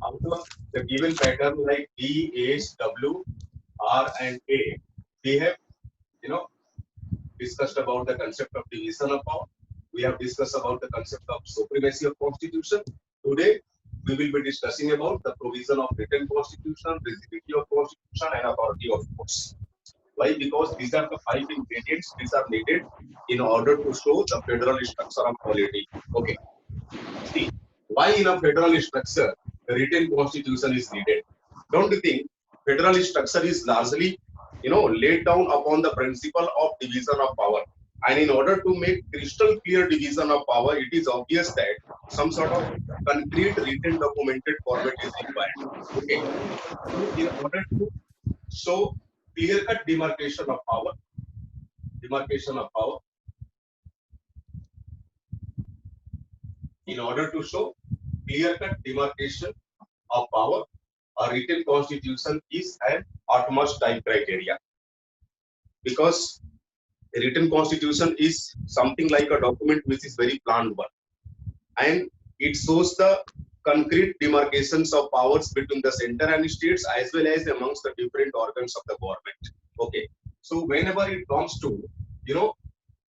out of the given pattern like D, H, W, R, and A, we have, you know, discussed about the concept of division of power. We have discussed about the concept of supremacy of constitution. Today, we will be discussing about the provision of written constitution, rigidity of constitution, and authority of courts. Why? Because these are the 5 ingredients which are needed in order to show the federal structure of polity. Okay. See, why in a federal structure the written constitution is needed? Don't you think federal structure is largely, laid down upon the principle of division of power? And in order to make crystal clear division of power, it is obvious that some sort of concrete written documented format is required. Okay. So in order to show clear-cut demarcation of power, in order to show clear-cut demarcation of power, a written constitution is an utmost type criteria. Because a written constitution is something like a document which is very planned one. And it shows the concrete demarcations of powers between the center and states as well as amongst the different organs of the government. Okay. So whenever it comes to,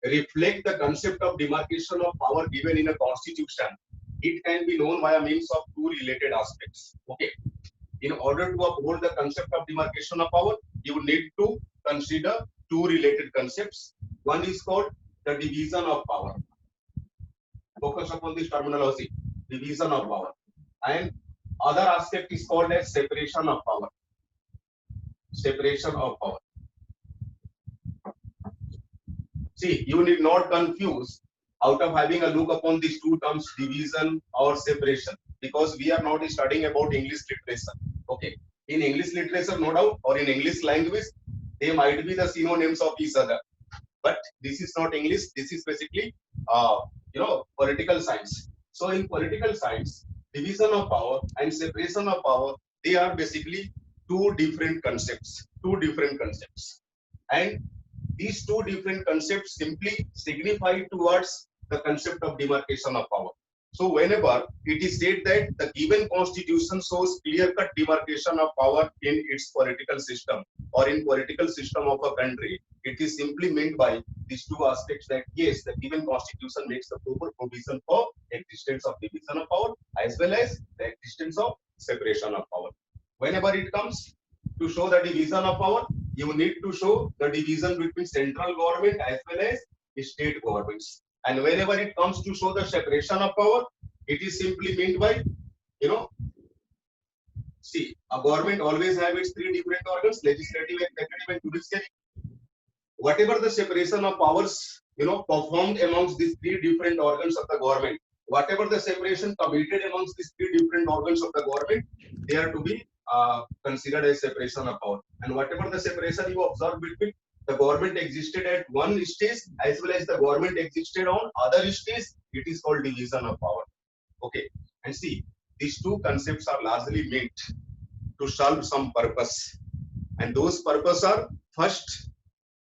reflect the concept of demarcation of power given in a constitution, it can be known by a means of two related aspects. Okay. In order to uphold the concept of demarcation of power, you need to consider two related concepts. One is called the division of power. Focus upon this terminology, division of power. And other aspect is called as separation of power. Separation of power. See, you need not confuse out of having a look upon these two terms, division or separation, because we are not studying about English literature. Okay. In English literature, no doubt, or in English language, they might be the synonyms of each other. But this is not English. This is basically, political science. So in political science, division of power and separation of power, they are basically two different concepts. And these two different concepts simply signify towards the concept of demarcation of power. So whenever it is said that the given constitution shows clear-cut demarcation of power in its political system or in political system of a country, it is simply meant by these two aspects that yes, the given constitution makes the proper provision for existence of division of power as well as the existence of separation of power. Whenever it comes to show the division of power, you need to show the division between central government as well as state governments. And whenever it comes to show the separation of power, it is simply meant by, see, a government always have its three different organs, legislative, executive, and judiciary. Whatever the separation of powers, performed amongst these three different organs of the government, whatever the separation committed amongst these three different organs of the government, they are to be considered as separation of power. And whatever the separation you observe between the government existed at one stage as well as the government existed on other stage, it is called division of power. Okay. And see, these two concepts are largely meant to serve some purpose. And those purposes are first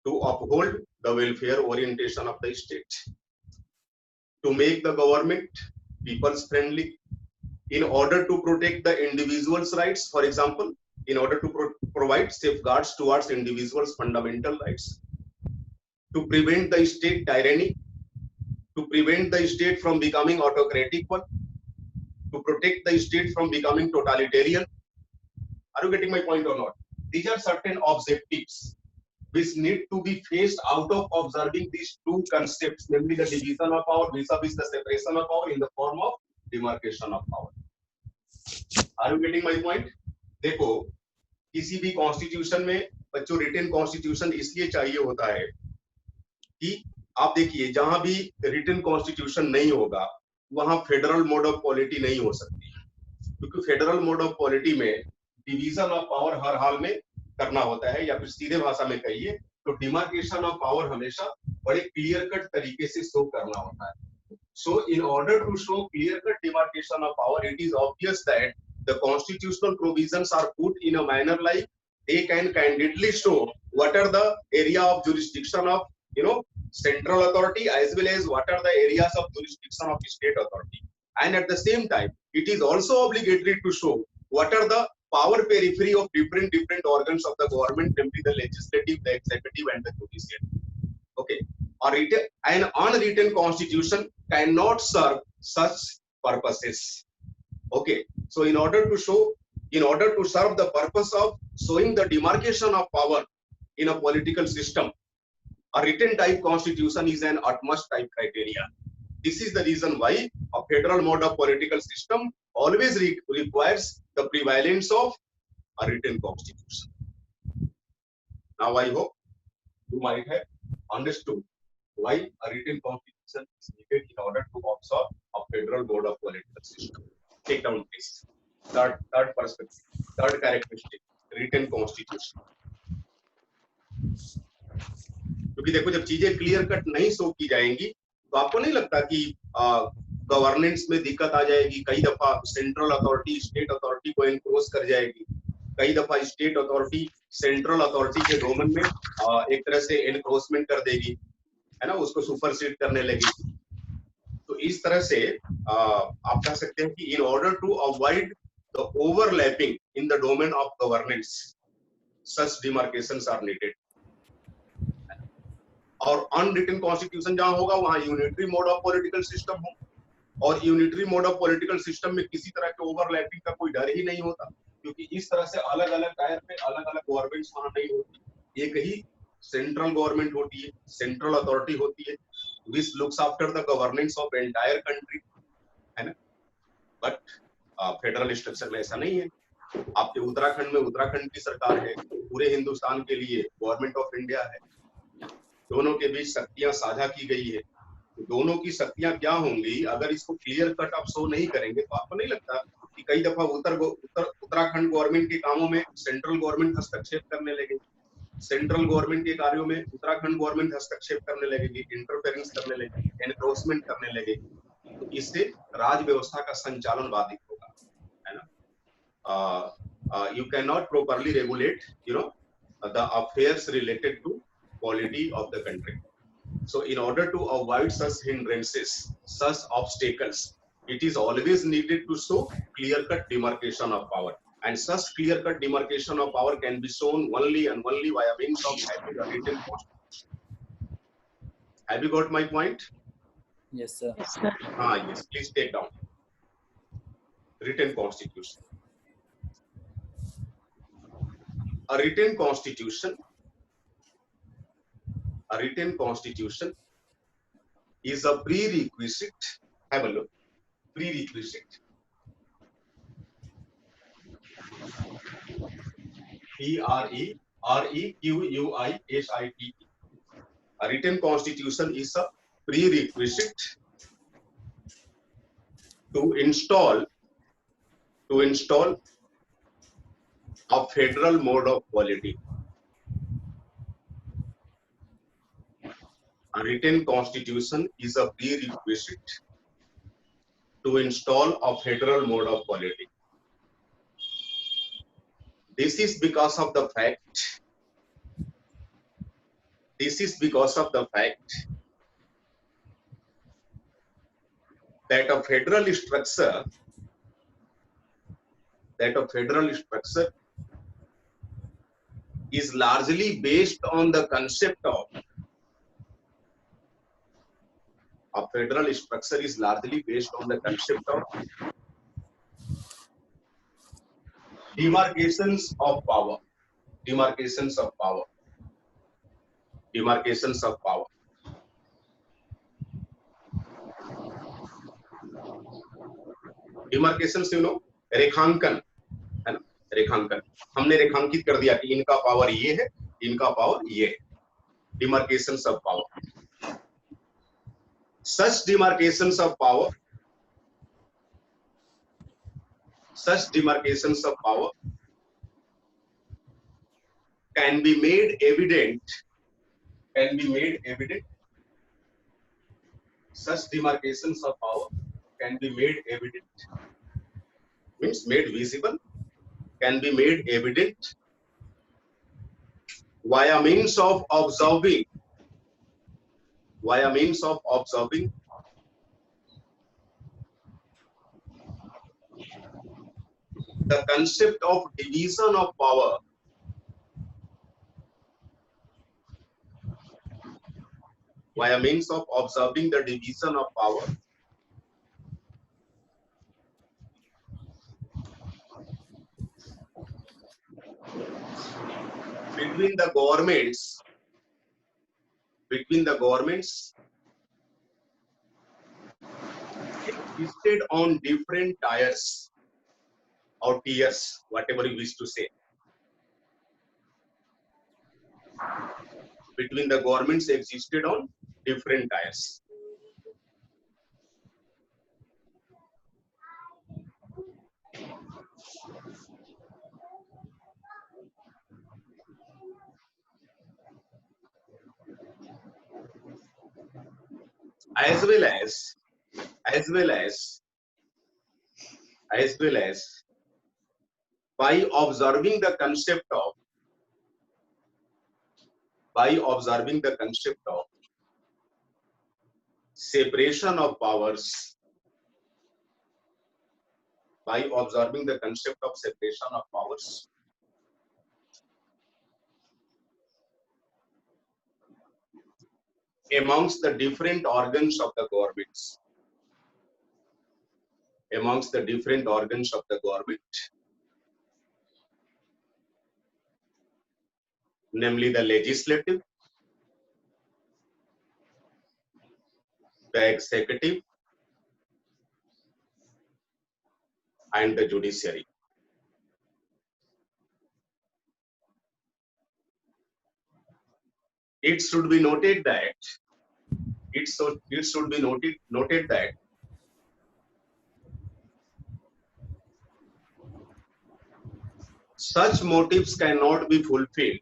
to uphold the welfare orientation of the state, to make the government people's friendly, in order to protect the individual's rights, for example, in order to provide safeguards towards individuals' fundamental rights, to prevent the state tyranny, to prevent the state from becoming autocratic one, to protect the state from becoming totalitarian. Are you getting my point or not? These are certain objectives which need to be faced out of observing these two concepts, namely the division of power vis-a-vis the separation of power in the form of demarcation of power. Are you getting my point? देखो, किसी भी constitution में बच्चों written constitution इसलिए चाहिए होता है कि आप देखिए जहां भी रिटन कॉन्स्टिट्यूशन नहीं होगा वहां फेडरल मोड ऑफ पॉलिटी नहीं हो सकती, क्योंकि फेडरल मोड ऑफ पॉलिटी में डिवीजन ऑफ पावर हर हाल में करना होता है, या फिर सीधे भाषा में कहिए तो डिमार्केशन ऑफ पावर हमेशा बड़े क्लियर कट तरीके से शो करना होता है. So in order to show clear cut demarcation of power, it is obvious that the constitutional provisions are put in a manner like they can candidly show what are the area of jurisdiction of central authority as well as what are the areas of jurisdiction of state authority, and at the same time it is also obligatory to show what are the power periphery of different organs of the government, namely the legislative, the executive, and the judiciary. Okay, an unwritten constitution cannot serve such purposes. Okay, so in order to serve the purpose of showing the demarcation of power in a political system, a written type constitution is an utmost type criteria. This is the reason why a federal mode of political system always requires the prevalence of a written constitution. Now I hope you might have understood why a written constitution is needed in order to observe a federal mode of political system. Take down please. Third perspective, third characteristic, written constitution. क्योंकि देखो जब चीजें clear cut नहीं show की जाएंगी तो आपको नहीं लगता कि गवर्नेंस में दिक्कत आ जाएगी। कई दफा सेंट्रल अथॉरिटी स्टेट अथॉरिटी को एनक्रोच कर जाएगी, कई दफा स्टेट अथॉरिटी सेंट्रल अथॉरिटी के डोमेन में एक तरह से एनक्रोचमेंट कर देगी, है ना, उसको सुपरसीड करने लगेगी। तो इस तरह से आप कह सकते हैं कि in order to avoid the overlapping in the domain of governance such demarcations are needed. और अनरिटन कॉन्स्टिट्यूशन जहां होगा वहां unitary mode of political system हो, और unitary mode of political system में किसी तरह के ओवरलैपिंग का कोई डर ही नहीं होता, क्योंकि इस तरह से अलग अलग टायर पे अलग अलग गवर्नमेंट्स वहां नहीं होती। एक ही सेंट्रल गवर्नमेंट होती है, सेंट्रल अथॉरिटी होती है which looks after the governance of entire country, है ना। बट फेडरल स्ट्रक्चर में ऐसा नहीं है। आपके उत्तराखंड में उत्तराखंड की सरकार है, पूरे हिंदुस्तान के लिए गवर्नमेंट ऑफ इंडिया है, दोनों के बीच शक्तियां साझा की गई है। तो दोनों की शक्तियां क्या होंगी अगर इसको क्लियर कट आप शो नहीं करेंगे तो आपको नहीं लगता कि कई दफा उत्तराखंड गवर्नमेंट के कामों में सेंट्रल गवर्नमेंट हस्तक्षेप करने लगेगी, सेंट्रल गवर्नमेंट के कार्यों में उत्तराखंड गवर्नमेंट हस्तक्षेप करने लगेगी, इंटरफेरेंस करने लगेगी, एनक्रोचमेंट करने लगेगी। तो इससे राज व्यवस्था का संचालन बाधित होगा, है ना। You can not properly regulate the affairs related to quality of the country. So in order to avoid such hindrances, such obstacles, it is always needed to show clear-cut demarcation of power, and such clear-cut demarcation of power can be shown only and only via means of having a written constitution. Have you got my point? Yes, sir. Yes, sir. Yes, please take down written constitution. A written constitution is a prerequisite. Have a look. Prerequisite. Prerequisite. A written constitution is a prerequisite to install a federal mode of polity. A written constitution is a prerequisite to install a federal mode of polity. This is because of the fact that a federal structure is largely based on the concept of demarcations of power. Demarcations, रेखांकन, है ना, रेखांकन। हमने रेखांकित कर दिया कि इनका पावर ये है, इनका पावर ये है। Demarcations of power. Such demarcations of power can be made evident. Such demarcations of power can be made evident, means made visible, can be made evident via means of observing the concept of division of power by a means of observing the division of power between the governments existed on different tiers or tiers, whatever you wish to say. Between the governments existed on different tiers. As well as by observing the concept of separation of powers, amongst the different organs of the government, namely the legislative, the executive, and the judiciary. It should be noted that such motives cannot be fulfilled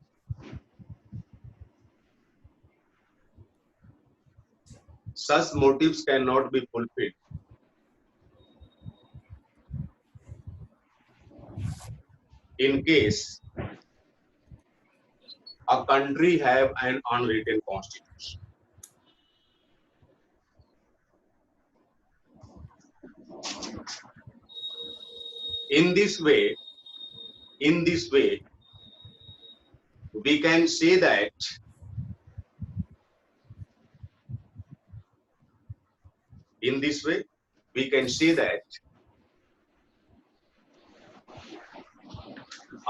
in case a country have an unwritten constitution. In this way, we can say that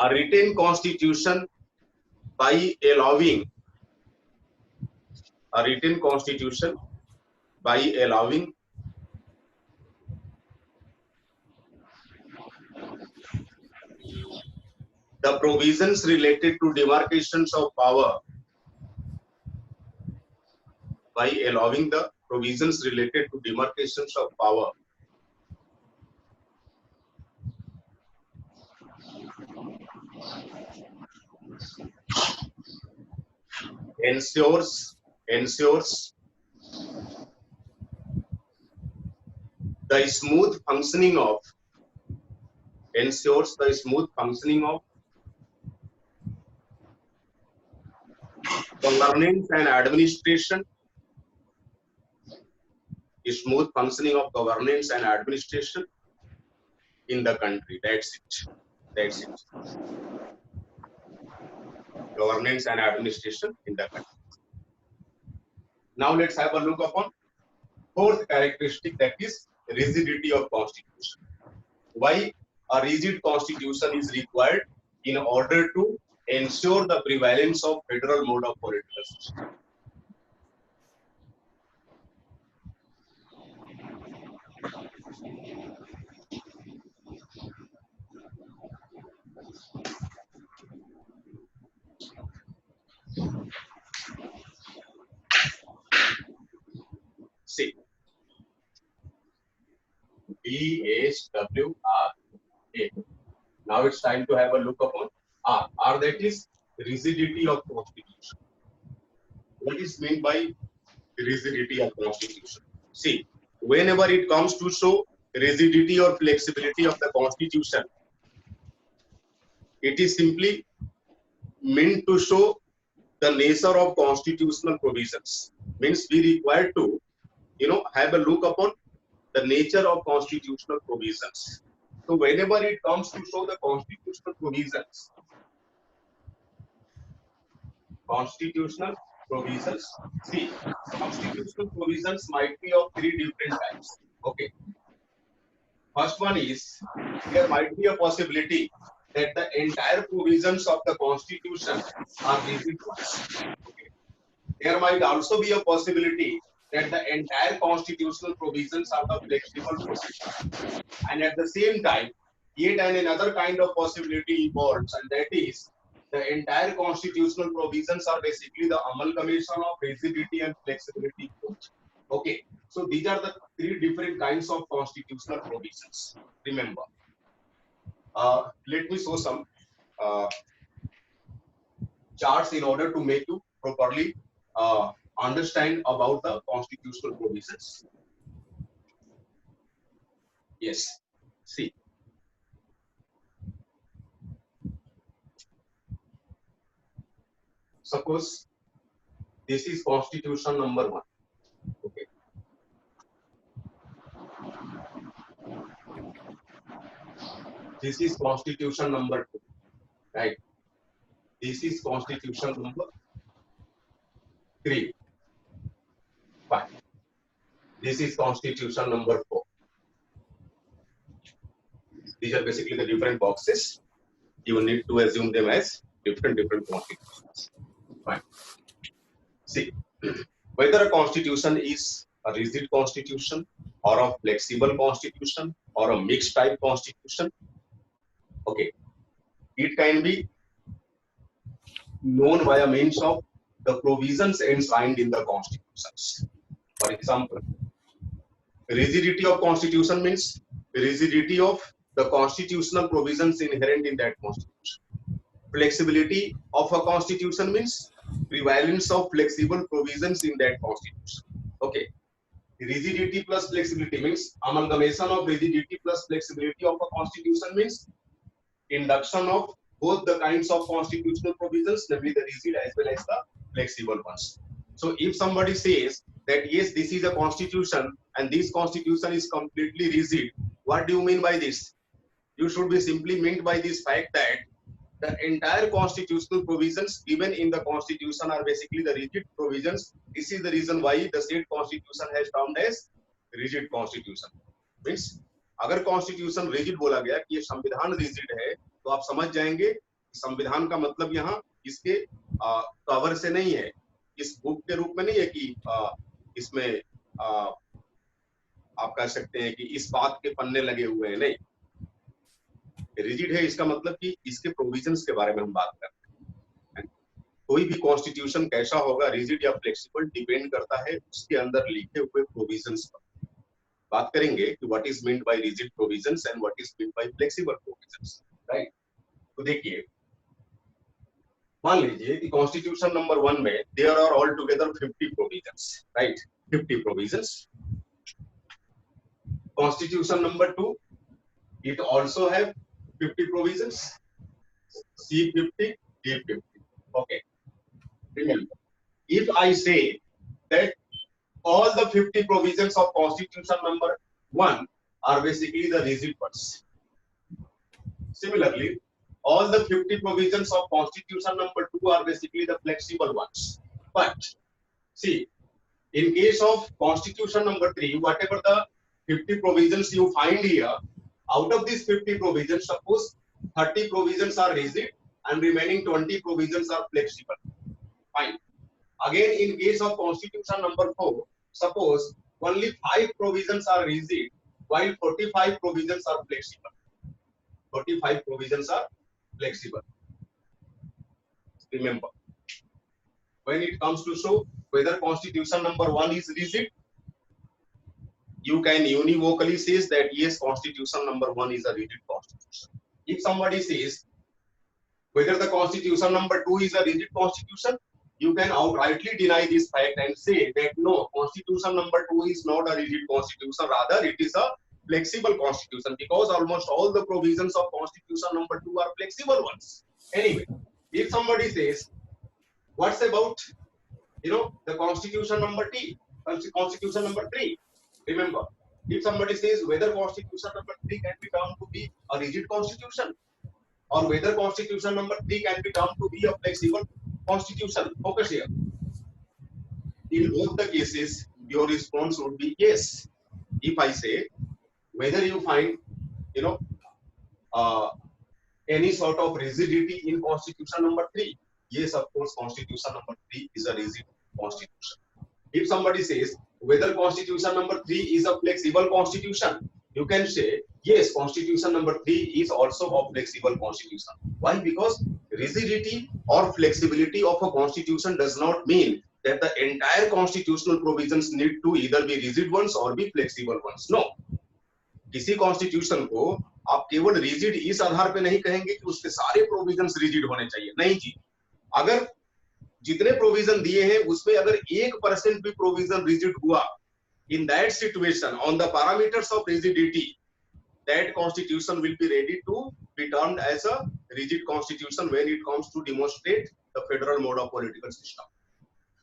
a written constitution by allowing the provisions related to demarcations of power, ensures the smooth functioning of governance and administration, in the country. That's it. Governance and administration in the country. Now let's have a look upon fourth characteristic, that is rigidity of constitution. Why a rigid constitution is required? In order to ensure the prevalence of federal mode of political system. See, BHWRA. Now it's time to have a look upon R. R, that is rigidity of constitution. What is meant by rigidity of constitution? See, whenever it comes to show rigidity or flexibility of the constitution, it is simply meant to show the nature of constitutional provisions. Means we require to have a look upon the nature of constitutional provisions. So whenever it comes to show the constitutional provisions, see, constitutional provisions might be of three different types. Okay. First one is, there might be a possibility that the entire provisions of the constitution are rigid ones. Okay. There might also be a possibility that the entire constitutional provisions are the flexible ones. And at the same time, yet another kind of possibility evolves, and that is the entire constitutional provisions are basically the amalgamation of rigidity and flexibility both. Okay, so these are the three different kinds of constitutional provisions. Remember, let me show some charts in order to make you properly understand about the constitutional provisions. Yes, see. Suppose this is constitution number 1. Okay. This is constitution number 2. Right. This is constitution number 3. Fine. This is constitution number 4. These are basically the different boxes. You need to assume them as different constitutions. Fine. See, whether a constitution is a rigid constitution or a flexible constitution or a mixed type constitution, okay, it can be known by a means of the provisions enshrined in the constitutions. For example, rigidity of constitution means rigidity of the constitutional provisions inherent in that constitution. Flexibility of a constitution means prevalence of flexible provisions in that constitution. Okay. Rigidity plus flexibility means amalgamation of rigidity plus flexibility of a constitution means induction of both the kinds of constitutional provisions, namely the rigid as well as the flexible ones. So if somebody says that yes, this is a constitution and this constitution is completely rigid, what do you mean by this? You should be simply meant by this fact that the entire constitutional provisions given in the constitution are basically the rigid provisions. This is the reason why the state constitution has termed as rigid constitution. Means अगर constitution rigid बोला गया कि ये संविधान rigid है, तो आप समझ जाएंगे संविधान का मतलब यहाँ इसके कवर से नहीं है, इस बुक के रूप में नहीं है कि इसमें आप कह सकते हैं कि इस बात के पन्ने लगे हुए हैं, नहीं. रिजिड है इसका मतलब कि इसके प्रोविजंस के बारे में हम बात कर रहे हैं. कोई भी कॉन्स्टिट्यूशन कैसा होगा, रिजिड या फ्लेक्सिबल, डिपेंड करता है उसके अंदर लिखे हुए प्रोविजंस पर. बात करेंगे कि what is meant by rigid provisions and what is meant by flexible provisions. Right. तो देखिए, मान लीजिए कि कॉन्स्टिट्यूशन नंबर 1 में there are all together 50 provisions. Right, 50 provisions. Constitution number 2, it also have 50 provisions, C50, D50. Okay. Remember, if I say that all the 50 provisions of Constitution number 1 are basically the rigid ones. Similarly, all the 50 provisions of Constitution number 2 are basically the flexible ones. But see, in case of Constitution number 3, whatever the 50 provisions you find here, out of these 50 provisions, suppose 30 provisions are rigid and remaining 20 provisions are flexible. Fine. Again, in case of Constitution number 4, suppose only 5 provisions are rigid while 45 provisions are flexible. 45 provisions are flexible. Remember, when it comes to show whether Constitution number 1 is rigid, you can univocally say that yes, Constitution number 1 is a rigid constitution. If somebody says whether the Constitution number 2 is a rigid constitution, you can outrightly deny this fact and say that no, Constitution number 2 is not a rigid constitution, rather it is a flexible constitution, because almost all the provisions of Constitution number 2 are flexible ones. Anyway, if somebody says, what's about, the Constitution number 3, Constitution number 3? Remember, If somebody says whether constitution number 3 can be termed to be a rigid constitution or whether constitution number 3 can be termed to be a flexible constitution, focus here. In both the cases, your response would be yes. If I say whether you find, you know, any sort of rigidity in constitution number 3, yes, of course, constitution number 3 is a rigid constitution. If somebody says whether constitution number 3 is a flexible constitution, you can say yes, constitution number 3 is also a flexible constitution. Why? Because rigidity or flexibility of a constitution does not mean that the entire constitutional provisions need to either be rigid ones or be flexible ones. No, किसी constitution को आप केवल rigid इस आधार पे नहीं कहेंगे कि उसके सारे प्रोविजंस रिजिड होने चाहिए, नहीं जी। अगर जितने प्रोविजन दिए हैं उसमें अगर 1% भी प्रोविजन रिजिड हुआ, in that situation on the parameters of rigidity, that constitution will be ready to be termed as a rigid constitution when it comes to demonstrate the federal mode of political system.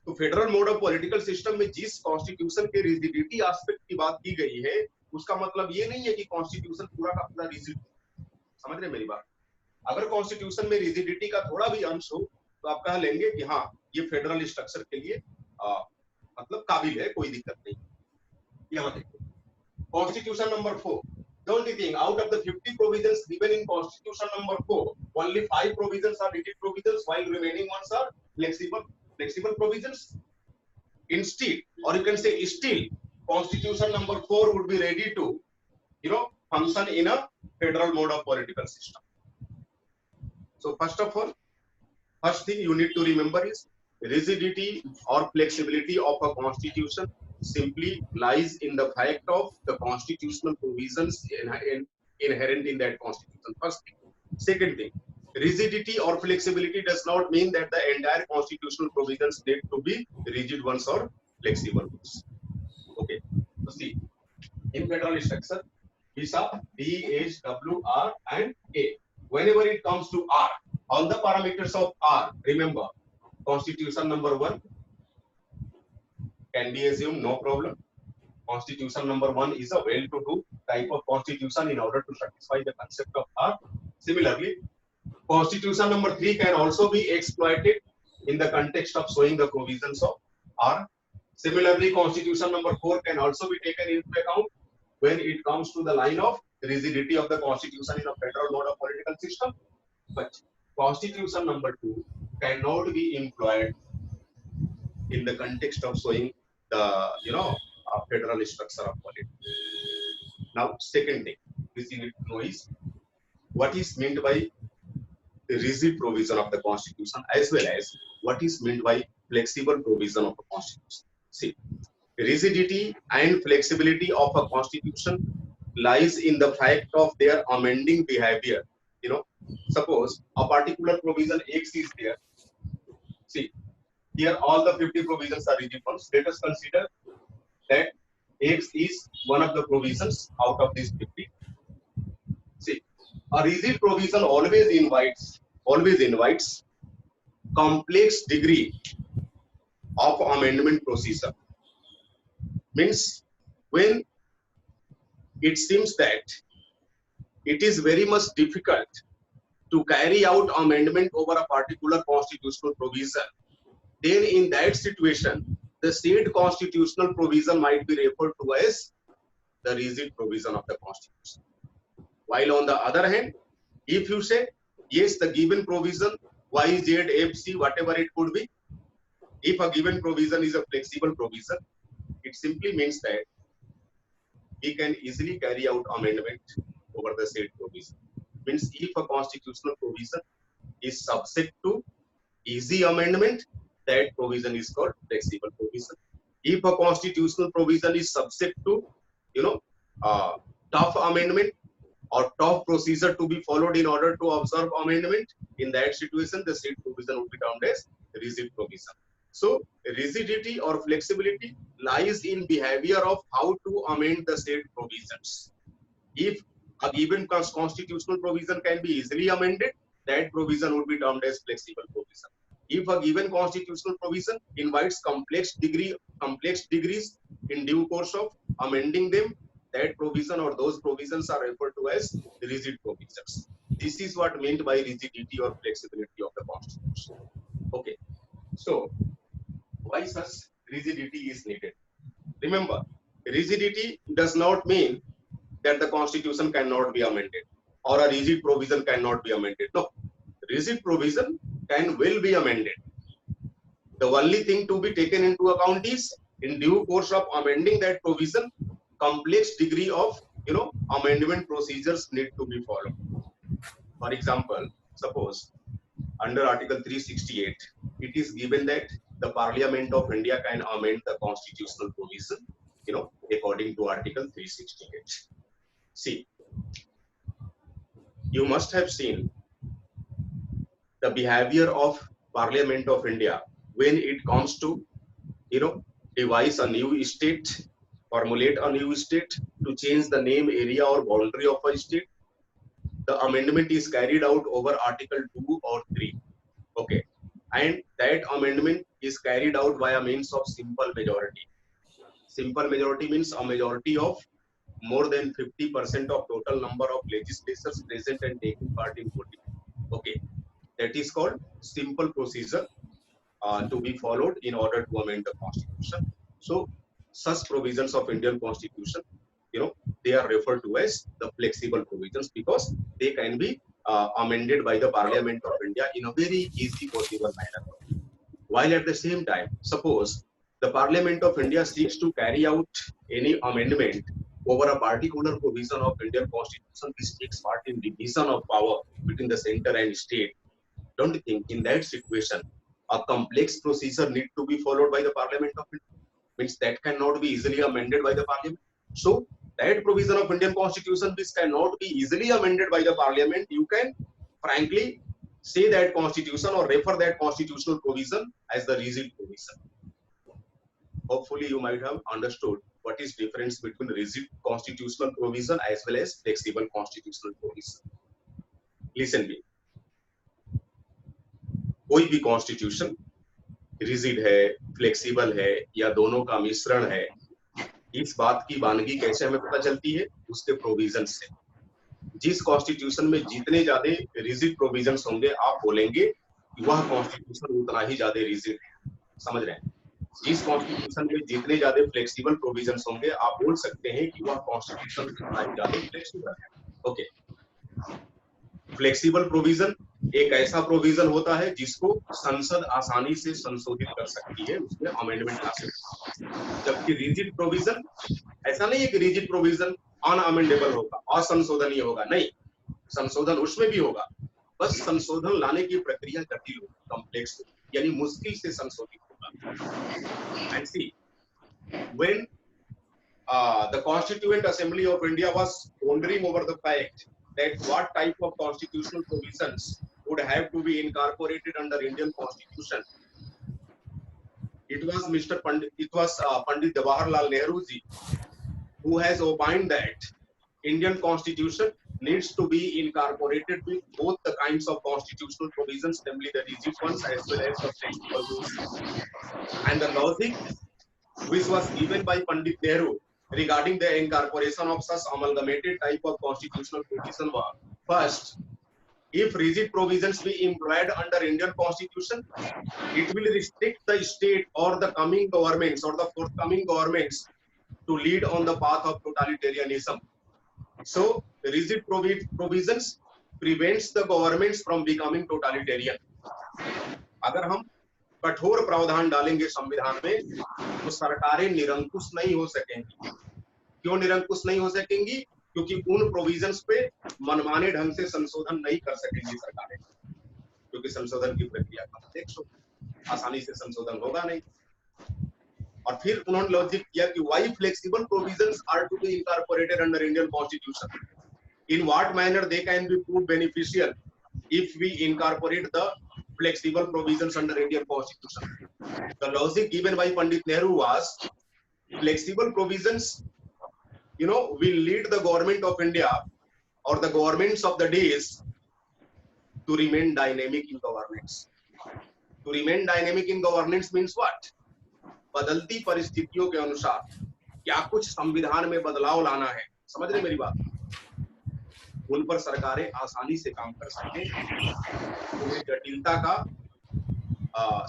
तो federal mode of political system में जिस constitution के rigidity aspect की बात की गई है, उसका मतलब ये नहीं है कि कॉन्स्टिट्यूशन पूरा का पूरा रिजिड। समझ रहे मेरी बात? अगर कॉन्स्टिट्यूशन में रिजिडिटी का थोड़ा भी अंश हो तो आप कह लेंगे कि हाँ, ये फेडरल स्ट्रक्चर के लिए मतलब काबिल है, कोई दिक्कत नहीं। यहाँ देखो, constitution number 4, don't you think out of the 50 provisions given in constitution number 4, only 5 provisions are rigid provisions while remaining ones are flexible provisions? Instead, or you can say still, constitution number 4 would be ready to, function in a federal mode of political system. So first of all, first thing you need to remember is rigidity or flexibility of a constitution simply lies in the fact of the constitutional provisions inherent in that constitution. First thing. Second thing, rigidity or flexibility does not mean that the entire constitutional provisions need to be rigid ones or flexible ones. Okay, so see, in federal structure, we saw D, H, W, R and A. Whenever it comes to R, all the parameters of R, remember, constitution number 1 can be assumed, no problem. Constitution number 1 is a well-to-do type of constitution in order to satisfy the concept of R. Similarly, constitution number 3 can also be exploited in the context of showing the provisions of R. Similarly, constitution number 4 can also be taken into account when it comes to the line of rigidity of the constitution in a federal mode of political system. But constitution number 2 cannot be employed in the context of showing the federal structure of politics. Now, second thing which you need to know is what is meant by the rigid provision of the constitution as well as what is meant by flexible provision of a constitution. See, rigidity and flexibility of a constitution lies in the fact of their amending behavior. Suppose a particular provision X is there. See, here all the 50 provisions are rigid ones. Let us consider that X is one of the provisions out of these 50. See, a rigid provision always invites complex degree of amendment procedure. Means when it seems that it is very much difficult to carry out amendment over a particular constitutional provision, then in that situation, the state constitutional provision might be referred to as the rigid provision of the constitution. While on the other hand, if you say, yes, the given provision, Y, Z, F, C, whatever it could be, if a given provision is a flexible provision, it simply means that we can easily carry out amendment over the said provision. Means if a constitutional provision is subject to easy amendment, that provision is called flexible provision. If a constitutional provision is subject to, tough amendment or tough procedure to be followed in order to observe amendment, in that situation, the said provision would be termed as rigid provision. So, rigidity or flexibility lies in behavior of how to amend the said provisions. If a given constitutional provision can be easily amended, that provision would be termed as flexible provision. If a given constitutional provision invites complex degrees in due course of amending them, that provision or those provisions are referred to as rigid provisions. This is what meant by rigidity or flexibility of the Constitution. Okay, so why such rigidity is needed? Remember, rigidity does not mean that the Constitution cannot be amended or a rigid provision cannot be amended. No, rigid provision will be amended. The only thing to be taken into account is, in due course of amending that provision, complex degree of amendment procedures need to be followed. For example, suppose under Article 368, it is given that the Parliament of India can amend the constitutional provision, according to Article 368. See, you must have seen the behavior of Parliament of India when it comes to, devise a new state, formulate a new state, to change the name, area or boundary of a state. The amendment is carried out over Article 2 or 3. Okay. And that amendment is carried out by a means of simple majority. Simple majority means a majority of more than 50% of total number of legislators present and taking part in voting. Okay. That is called simple procedure to be followed in order to amend the Constitution. So such provisions of Indian Constitution, they are referred to as the flexible provisions because they can be amended by the Parliament of India in a very easy possible manner. While at the same time, suppose the Parliament of India seeks to carry out any amendment over a particular provision of Indian Constitution which takes part in division of power between the center and state, don't you think in that situation a complex procedure need to be followed by the Parliament of India? Means that cannot be easily amended by the Parliament. So that provision of Indian Constitution which cannot be easily amended by the Parliament, you can frankly say that Constitution or refer that constitutional provision as the rigid provision. Hopefully you might have understood what is difference between rigid constitutional provision as well as flexible constitutional provision. Listen me. कोई भी constitution rigid है, flexible है या दोनों का मिश्रण है, इस बात की वानगी कैसे हमें पता चलती है? उसके प्रोविजन से। जिस कॉन्स्टिट्यूशन में जितने ज्यादा रिजिड प्रोविजंस होंगे आप बोलेंगे कि वह कॉन्स्टिट्यूशन उतना ही ज्यादा रिजिड है। समझ रहे हैं? जिस कॉन्स्टिट्यूशन में जितने ज्यादा फ्लेक्सिबल प्रोविजंस होंगे आप बोल सकते हैं कि वह कॉन्स्टिट्यूशन उतना ही ज्यादा फ्लेक्सिबल है। ओके, फ्लेक्सिबल प्रोविजन एक ऐसा प्रोविजन होता है जिसको संसद आसानी से संशोधित कर सकती है, उसमें अमेंडमेंट ला सकती है। जबकि रिजिड प्रोविजन ऐसा नहीं है कि रिजिड प्रोविजन अनअमेंडेबल होगा, असंशोधनीय होगा, नहीं, संशोधन उसमें भी होगा, बस संशोधन लाने की प्रक्रिया जटिल होगी, कॉम्प्लेक्स होगी, यानी मुश्किल से संशोधित होगा। And see, when the Constituent Assembly of India was pondering over the fact that what type of constitutional provisions would have to be incorporated under Indian Constitution, it was Pandit Jawaharlal Nehru ji who has opined that Indian Constitution needs to be incorporated with both the kinds of constitutional provisions, namely the rigid ones as well as the flexible ones. And the logic which was given by Pandit Nehru regarding the incorporation of such amalgamated type of constitutional provision was, first, if rigid provisions be employed under Indian Constitution, it will restrict the state or the coming governments or the forthcoming governments to lead on the path of totalitarianism. So, rigid provisions prevents the governments from becoming totalitarian. अगर हम कठोर प्रावधान डालेंगे संविधान में तो सरकारें निरंकुश नहीं हो सकेंगी। क्यों निरंकुश नहीं हो सकेंगी? क्योंकि उन प्रोविजंस पे मनमाने ढंग से संशोधन नहीं कर सकेंगी सरकारें, क्योंकि संशोधन की प्रक्रिया कॉम्प्लेक्स होगी, आसानी से संशोधन होगा नहीं। और फिर उन्होंने लॉजिक किया कि why flexible provisions are to be incorporated under Indian Constitution, in what manner they can be proved beneficial if we incorporate the flexible provisions under Indian Constitution. The logic given by Pandit Nehru was flexible provisions, will lead the government of India or the governments of the days to remain dynamic in governance. To remain dynamic in governance means what? बदलती परिस्थितियों के अनुसार या कुछ संविधान में बदलाव लाना है, समझ रहे मेरी बात, उन पर सरकारें आसानी से काम कर सकें, उन्हें जटिलता का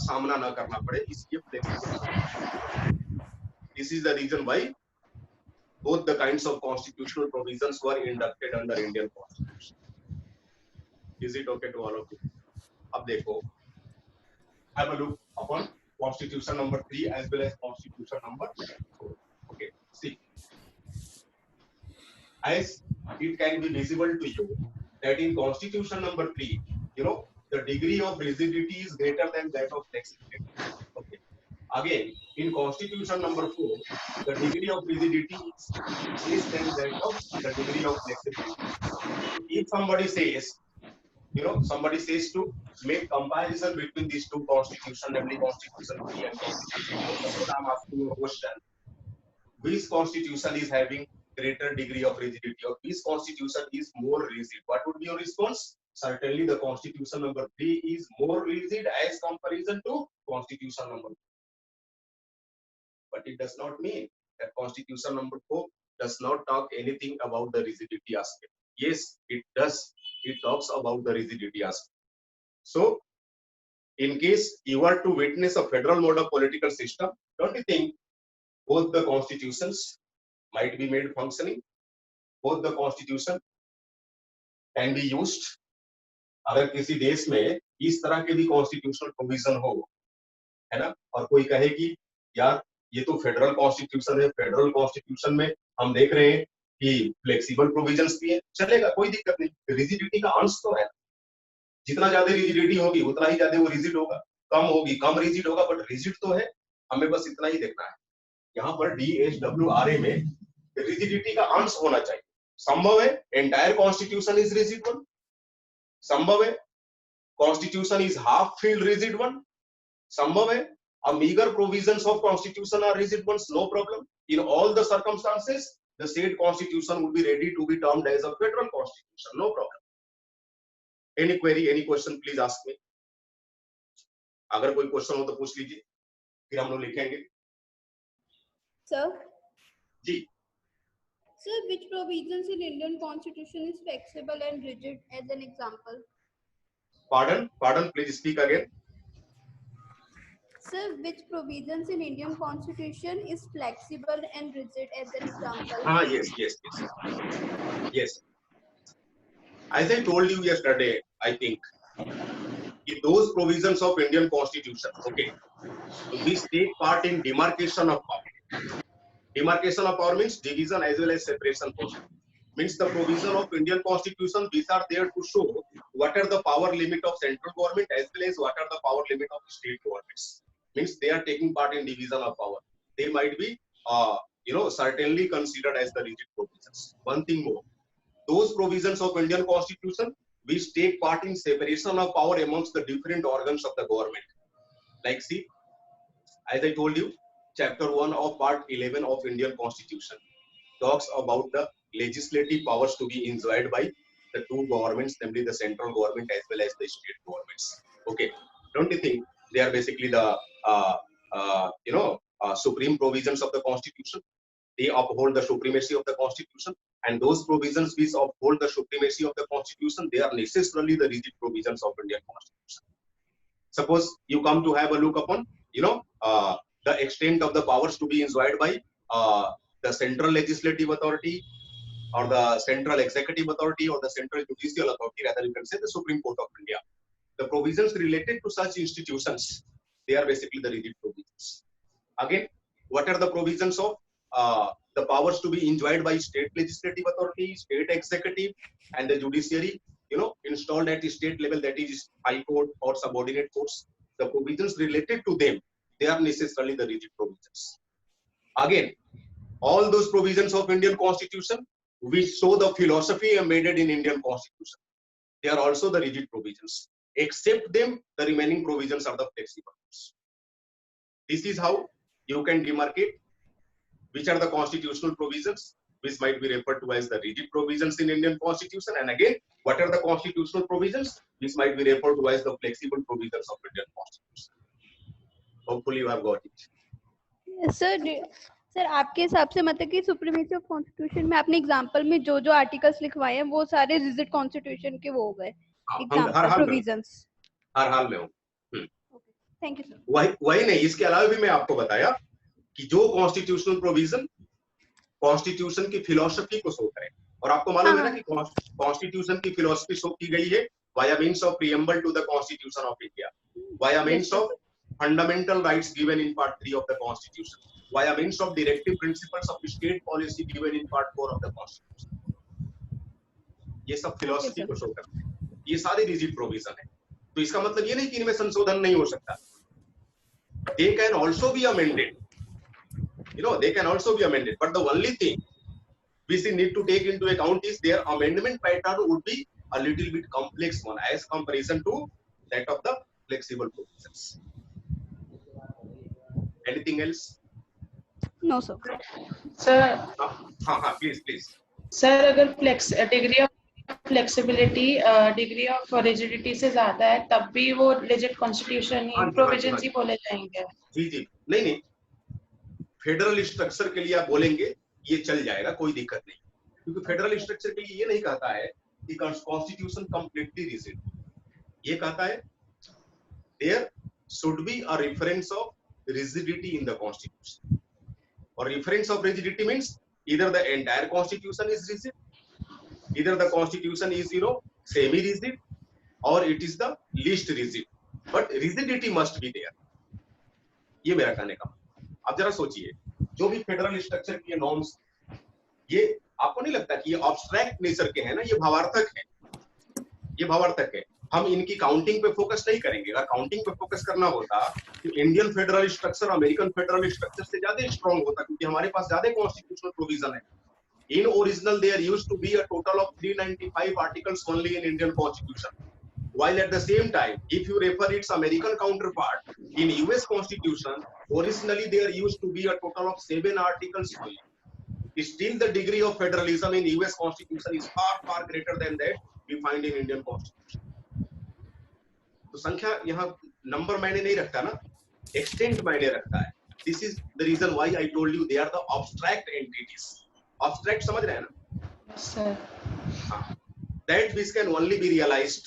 सामना न करना पड़े, इसलिए flexible. This is the reason why both the kinds of constitutional provisions were inducted under Indian Constitution. Is it okay to all of you? अब देखो, have a look upon Constitution number 3 as well as Constitution number 4. Okay, see, as it can be visible to you that in Constitution number 3, you know, the degree of rigidity is greater than that of flexibility. Okay. Again, in Constitution number 4, the degree of rigidity is less than that of the degree of flexibility. If somebody says, you know, somebody says to make comparison between these two constitutions, namely Constitution 3 and Constitution 4, suppose I'm asking you a question, which constitution is having greater degree of rigidity or which constitution is more rigid? What would be your response? Certainly the Constitution number 3 is more rigid as comparison to Constitution number 4. But it does not mean that Constitution number 4 does not talk anything about the rigidity aspect. Yes, it does. It talks about the rigidity aspect. So, in case you are to witness a federal mode of political system, don't you think both the constitutions might be made functioning? Both the constitution can be used. अगर किसी देश में इस तरह के भी constitutional provision हो, है ना, और कोई कहे कि यार ये तो फेडरल कॉन्स्टिट्यूशन है, फेडरल कॉन्स्टिट्यूशन में हम देख रहे हैं कि फ्लेक्सिबल प्रोविजंस भी है, चलेगा, कोई दिक्कत नहीं, रिजिडिटी का अंश तो है, जितना ज्यादा रिजिडिटी होगी उतना ही ज्यादा वो रिजिड होगा, कम होगी कम रिजिड होगा, बट रिजिड तो है, हमें बस इतना ही देखना है। यहाँ पर DHWRA में रिजिडिटी का अंश होना चाहिए। संभव है entire constitution is rigid one, संभव है constitution is half field rigid one, संभव है a meager provisions of constitution are rigid ones, no problem. In all the circumstances, the state constitution would be ready to be termed as a federal constitution, no problem. Any query, any question, please ask me. अगर कोई question हो तो पूछ लीजिए, फिर हम लोग लिखेंगे। Sir? जी। Sir, which provisions in Indian Constitution is flexible and rigid as an example? Pardon, please speak again. Sir, which provisions in Indian Constitution is flexible and rigid as an example? Yes. As I told you yesterday, I think, those provisions of Indian Constitution, okay, which take part in demarcation of power. Demarcation of power means division as well as separation of power. Means the provision of Indian Constitution, these are there to show what are the power limit of central government as well as what are the power limit of state governments. Means they are taking part in division of power. They might be, certainly considered as the rigid provisions. One thing more, those provisions of Indian Constitution which take part in separation of power amongst the different organs of the government. Like, see, as I told you, Chapter 1 of Part 11 of Indian Constitution talks about the legislative powers to be enjoyed by the two governments, namely the central government as well as the state governments. Okay, don't you think they are basically the supreme provisions of the Constitution? They uphold the supremacy of the Constitution, and those provisions which uphold the supremacy of the Constitution, they are necessarily the rigid provisions of Indian Constitution. Suppose you come to have a look upon, the extent of the powers to be enjoyed by the central legislative authority, or the central executive authority, or the central judicial authority, rather you can say the Supreme Court of India. The provisions related to such institutions, they are basically the rigid provisions. Again, what are the provisions of the powers to be enjoyed by state legislative authority, state executive, and the judiciary, installed at the state level, that is high court or subordinate courts? The provisions related to them, they are necessarily the rigid provisions. Again, all those provisions of Indian Constitution which show the philosophy embedded in Indian Constitution, they are also the rigid provisions. Except them, the remaining provisions are the flexible ones. This is how you can demarcate which are the constitutional provisions which might be referred to as the rigid provisions in Indian Constitution, and again, what are the constitutional provisions which might be referred to as the flexible provisions of Indian Constitution. Hopefully you have got it. Yes, sir. Sir आपके हिसाब से मतलब कि supremacy of constitution में आपने example में जो जो आर्टिकल्स लिखवाए हैं वो सारे रिजिड कॉन्स्टिट्यूशन के वो हो गए हाँ, हर एग्जांपल हाल में हूँ, प्रोविजंस। हर हाल में हूँ। Thank you sir. वही नहीं, इसके अलावा भी मैं आपको बताया कि जो कॉन्स्टिट्यूशनल प्रोविजन कॉन्स्टिट्यूशन की फिलोसफी को शो करे, और आपको मालूम है ना कि कॉन्स्टिट्यूशन की फिलोसफी शो की गई है via means of preamble to the constitution of India, via means of fundamental rights given in part 3 of the constitution, via means of directive principles of state policy given in part 4 of the constitution. ये सब philosophy को show करते हैं, ये सारे rigid provision है। तो इसका मतलब ये नहीं कि इनमें संशोधन नहीं हो सकता, they can also be amended, they can also be amended, but the only thing we need to take into account is their amendment pattern would be a little bit complex one as comparison to that of the flexible provisions. Anything else? No sir. Sir, please. Sir, अगर degree of flexibility degree of rigidity से ज्यादा है तब भी वो rigid constitution provisions ही बोले जाएंगे? जी नहीं, फेडरल स्ट्रक्चर के लिए आप बोलेंगे ये चल जाएगा, कोई दिक्कत नहीं, क्योंकि फेडरल स्ट्रक्चर के लिए ये नहीं कहता है कि कॉन्स्टिट्यूशन कंप्लीटली रिजिड, ये कहता है there should be a reference of rigidity in the constitution, और reference of rigidity means either the entire constitution is rigid, either the constitution is semi rigid, or it is the least rigid, but rigidity must be there. ये मेरा कहने का। आप जरा सोचिए, जो भी फेडरल स्ट्रक्चर की नॉर्म्स, ये आपको नहीं लगता कि ये अब्स्ट्रैक्ट नेचर के हैं ना, ये भावार्थक है, ये भावार्थक है। हम इनकी काउंटिंग पे फोकस नहीं करेंगे। अगर काउंटिंग पे फोकस करना होता तो Indian federal structure American federal structure से ज्यादा स्ट्रॉन्ग होता, क्योंकि हमारे पास ज्यादा कॉन्स्टिट्यूशनल प्रोविजन है। In original there used to be a total of 395 articles only in Indian constitution, while at the same time if you refer its American counterpart in US constitution, originally there used to be a total of 7 articles only. Still the degree of federalism in US constitution is far greater than that we find in Indian constitution. तो संख्या यहाँ number मायने नहीं रखता ना, extent मायने रखता है। This is the reason why I told you they are the abstract entities. Abstract समझ रहे हैं ना? Yes, sir. That which can only be realized.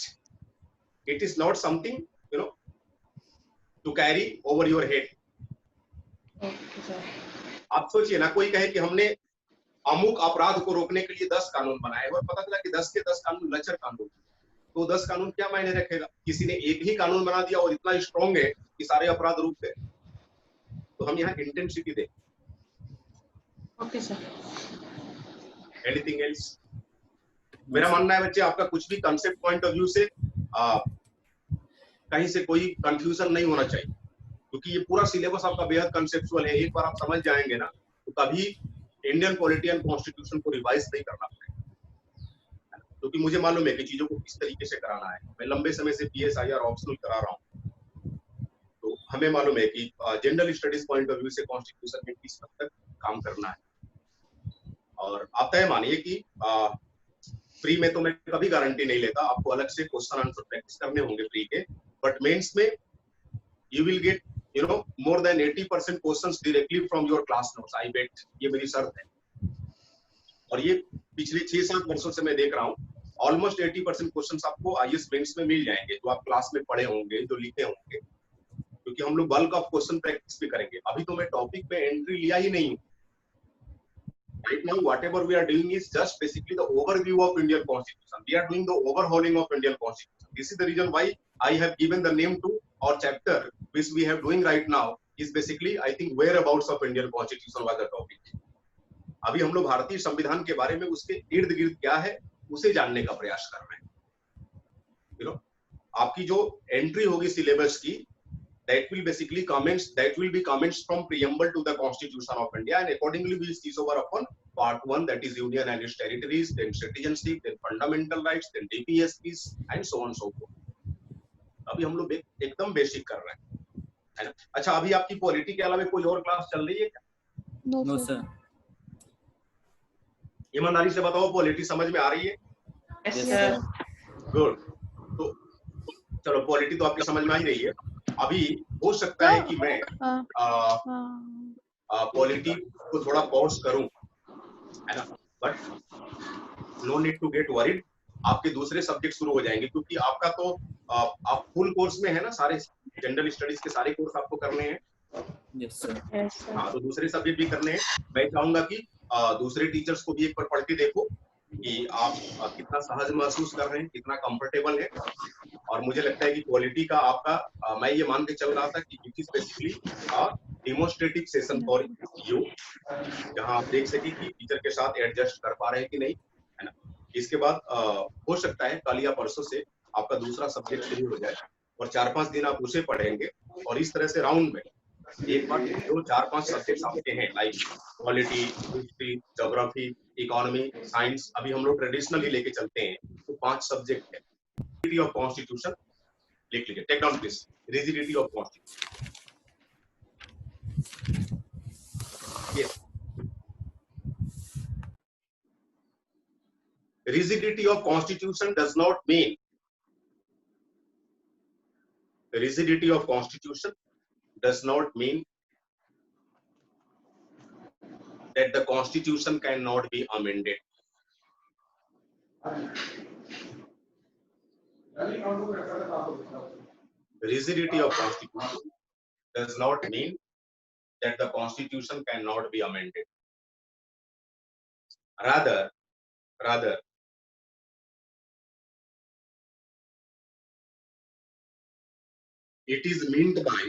It is not something to carry over your head. Okay, sir. आप सोचिए ना, कोई कहे कि हमने अमुक अपराध को रोकने के लिए 10 कानून बनाए और पता चला कि 10 के 10 कानून लचर कानून, तो 10 कानून क्या मायने रखेगा? किसी ने एक ही कानून बना दिया और इतना स्ट्रॉन्ग है कि सारे अपराध रुक गए। तो हम यहाँ इंटेंसिटी दें। Okay, sir. Anything else? मेरा मानना है बच्चे, आपका कुछ भी कंसेप्ट पॉइंट ऑफ व्यू से कहीं से कोई कंफ्यूजन नहीं होना चाहिए, क्योंकि ये पूरा सिलेबस आपका बेहद कंसेप्चुअल है। एक बार आप समझ जाएंगे ना तो कभी इंडियन पॉलिटी एंड कॉन्स्टिट्यूशन को रिवाइज नहीं करना पड़ेगा, क्योंकि मुझे मालूम है कि चीजों को किस तरीके से कराना है। मैं लंबे समय से PSIR ऑप्शनल करा रहा हूँ, तो हमें मालूम है कि general studies point of view से कॉन्स्टिट्यूशन में किस हद तक काम करना है। और आप तय मानिए कि फ्री में तो मैं कभी गारंटी नहीं लेता, आपको अलग से क्वेश्चन आंसर प्रैक्टिस करने होंगे फ्री के, बट मेंस में you will get more than 80% questions directly from your class notes, I bet. ये मेरी शर्त है, और ये पिछले 6-7 वर्षों से मैं देख रहा हूँ। ऑलमोस्ट 80% क्वेश्चंस आपको IAS मेंस में मिल जाएंगे, जो आप क्लास में पढ़े होंगे, जो लिखे होंगे, क्योंकि हम लोग बल्क ऑफ क्वेश्चन प्रैक्टिस भी करेंगे। अभी तो मैं टॉपिक पे एंट्री लिया ही नहीं हूँ। Right now, whatever we are doing is just basically the overview of Indian Constitution. We are doing the overhauling of Indian Constitution. This is the reason why I have given the name to our chapter, which we have doing right now, is basically I think whereabouts of Indian Constitution was the topic. अभी हम लोग भारतीय संविधान के बारे में, उसके इर्द गिर्द क्या है, उसे जानने का प्रयास कर रहे हैं। आपकी जो एंट्री होगी सिलेबस की, that will basically be comments from preamble to the Constitution of India, and accordingly we will see over upon part 1, that is union and its territories, then citizenship, then fundamental rights, then DPSPs and so on so forth. अभी हम लोग एकदम basic कर रहे हैं, है ना? अच्छा, अभी आपकी पॉलिटी के अलावा कोई और क्लास चल रही है क्या? No sir. ईमानदारी से बताओ, पॉलिटी समझ में आ रही है? Yes, sir. गुड। तो चलो, पॉलिटी तो आपकी समझ में आ ही रही है। अभी हो सकता है कि मैं पॉलिटी को थोड़ा पॉज करूं, है ना, but no need to get worried, आपके दूसरे सब्जेक्ट शुरू हो जाएंगे, क्योंकि आपका तो आप फुल कोर्स में है ना, सारे जनरल स्टडीज के सारे कोर्स आपको करने हैं। Yes sir. हाँ, तो दूसरे सब्जेक्ट भी करने हैं। मैं चाहूंगा कि दूसरे टीचर्स को भी एक बार पढ़ के देखो कि आप कितना सहज महसूस कर रहे हैं, कितना कंफर्टेबल है। और मुझे लगता है कि क्वालिटी का आपका मैं ये मान के चल रहा था कि it is basically demonstrative session for you, जहां आप देख सके कि टीचर के साथ एडजस्ट कर पा रहे हैं कि नहीं, है ना। इसके बाद हो सकता है कल या परसों से आपका दूसरा सब्जेक्ट शुरू हो जाए और 4-5 दिन आप उसे पढ़ेंगे, और इस तरह से राउंड में एक बार जो 4-5 सब्जेक्ट्स आपके हैं, like polity, history, geography, economy, science, अभी हम लोग ट्रेडिशनली लेके चलते हैं, तो 5 सब्जेक्ट है। रिजिडिटी ऑफ कॉन्स्टिट्यूशन लिख लीजिए, take down please, rigidity of constitution. Yes, rigidity of constitution does not mean rigidity of constitution does not mean that the constitution cannot be amended. Rigidity of constitution does not mean that the constitution cannot be amended. Rather it is meant by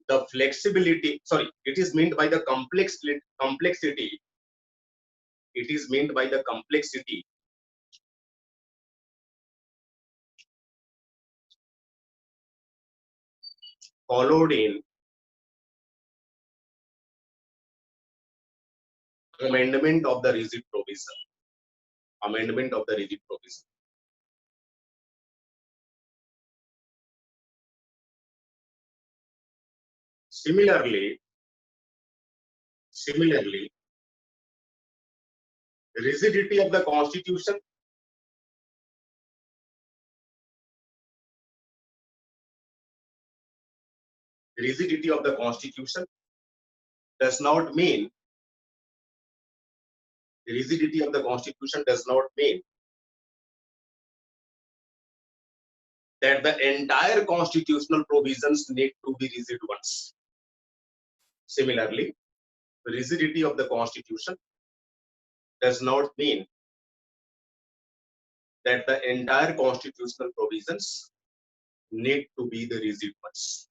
the flexibility, sorry, it is meant by the complexity, it is meant by the complexity followed in amendment of the rigid provision, amendment of the rigid provision. Similarly, rigidity of the constitution does not mean that the entire constitutional provisions need to be rigid ones. Similarly, rigidity of the constitution does not mean that the entire constitutional provisions need to be the rigid ones.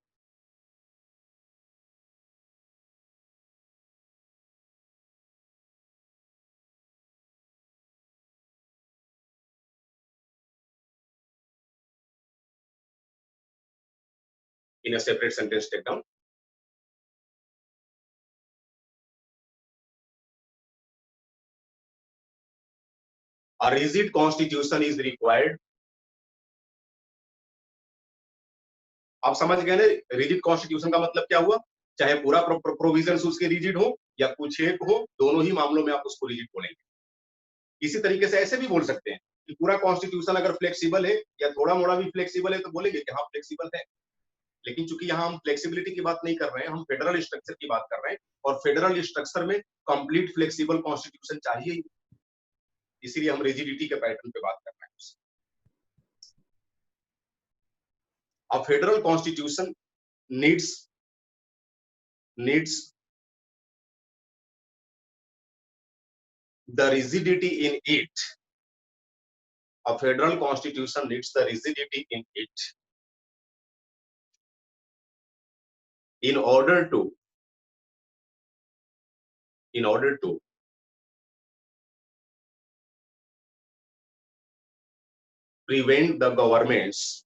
In a separate sentence, take down. A rigid constitution is required. आप समझ गए ना, rigid constitution का मतलब क्या हुआ? चाहे पूरा प्रोविजन उसके रिजिड हो या कुछ एक हो, दोनों ही मामलों में आप उसको रिजिड बोलेंगे। इसी तरीके से ऐसे भी बोल सकते हैं कि पूरा कॉन्स्टिट्यूशन अगर फ्लेक्सिबल है या थोड़ा मोड़ा भी फ्लेक्सिबल है तो बोलेंगे कि हाँ फ्लेक्सिबल है। लेकिन चूंकि यहाँ हम फ्लेक्सिबिलिटी की बात नहीं कर रहे हैं, हम फेडरल स्ट्रक्चर की बात कर रहे हैं, और फेडरल स्ट्रक्चर में कंप्लीट फ्लेक्सिबल कॉन्स्टिट्यूशन चाहिए ही, इसीलिए हम रिजिडिटी के पैटर्न पे बात कर रहे हैं। A federal constitution needs the rigidity in it. A federal constitution needs the rigidity in it in order to prevent the governments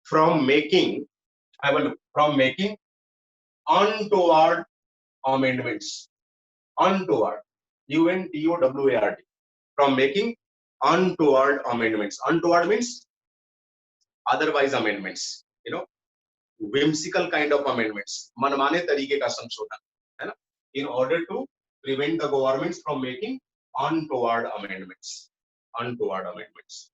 from making untoward amendments. Untoward, UNTOWARD, from making untoward amendments. Untoward means otherwise amendments, whimsical kind of amendments, मनमाने तरीके का संशोधन, है ना, in order to prevent the governments from making untoward amendments. Untoward amendments.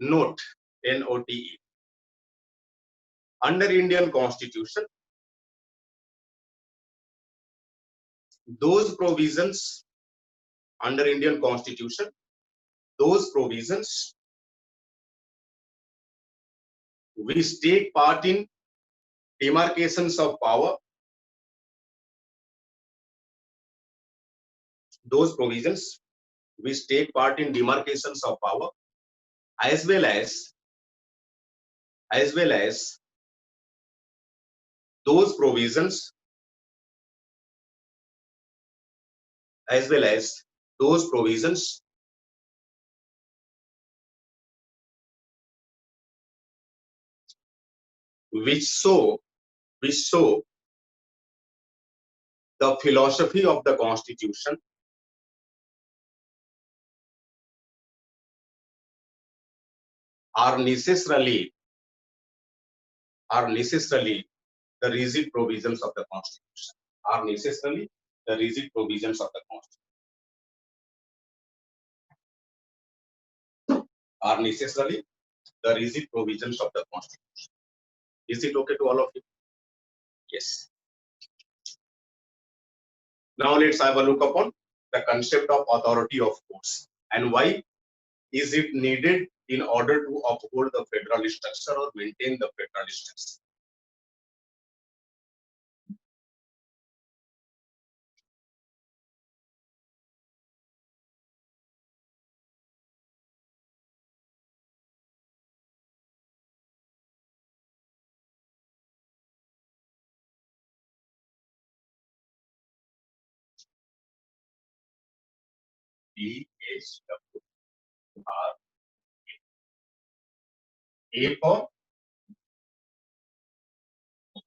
Note, N-O-T-E. Under Indian Constitution, those provisions under Indian Constitution, those provisions which take part in demarcations of power, those provisions which take part in demarcations of power, as well as those provisions, which show the philosophy of the Constitution, are necessarily the rigid provisions of the Constitution. Are necessarily the rigid provisions of the Constitution. Are necessarily the rigid provisions of the Constitution. Is it okay to all of you? Yes. Now let's have a look upon the concept of authority of courts and why is it needed in order to uphold the federal structure or maintain the federal structure. DHWR. A for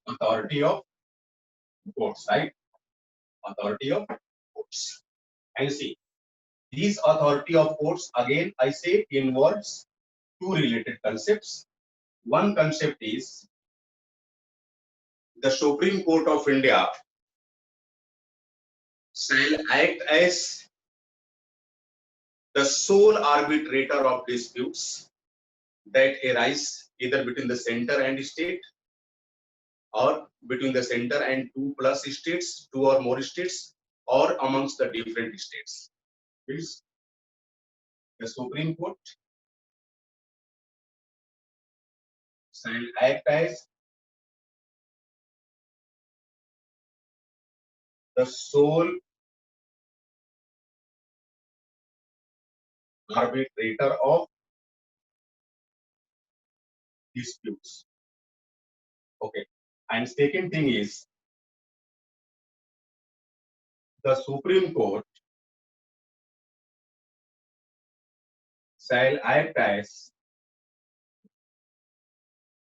authority of courts, right? Authority of courts. And see, these authority of courts, again, I say involves two related concepts. One concept is the Supreme Court of India shall act as the sole arbitrator of disputes that arise either between the center and state or between the center and 2+ states, 2 or more states, or amongst the different states. Please, the Supreme Court shall act as the sole arbitrator of disputes. Okay. And second thing is the Supreme Court shall act as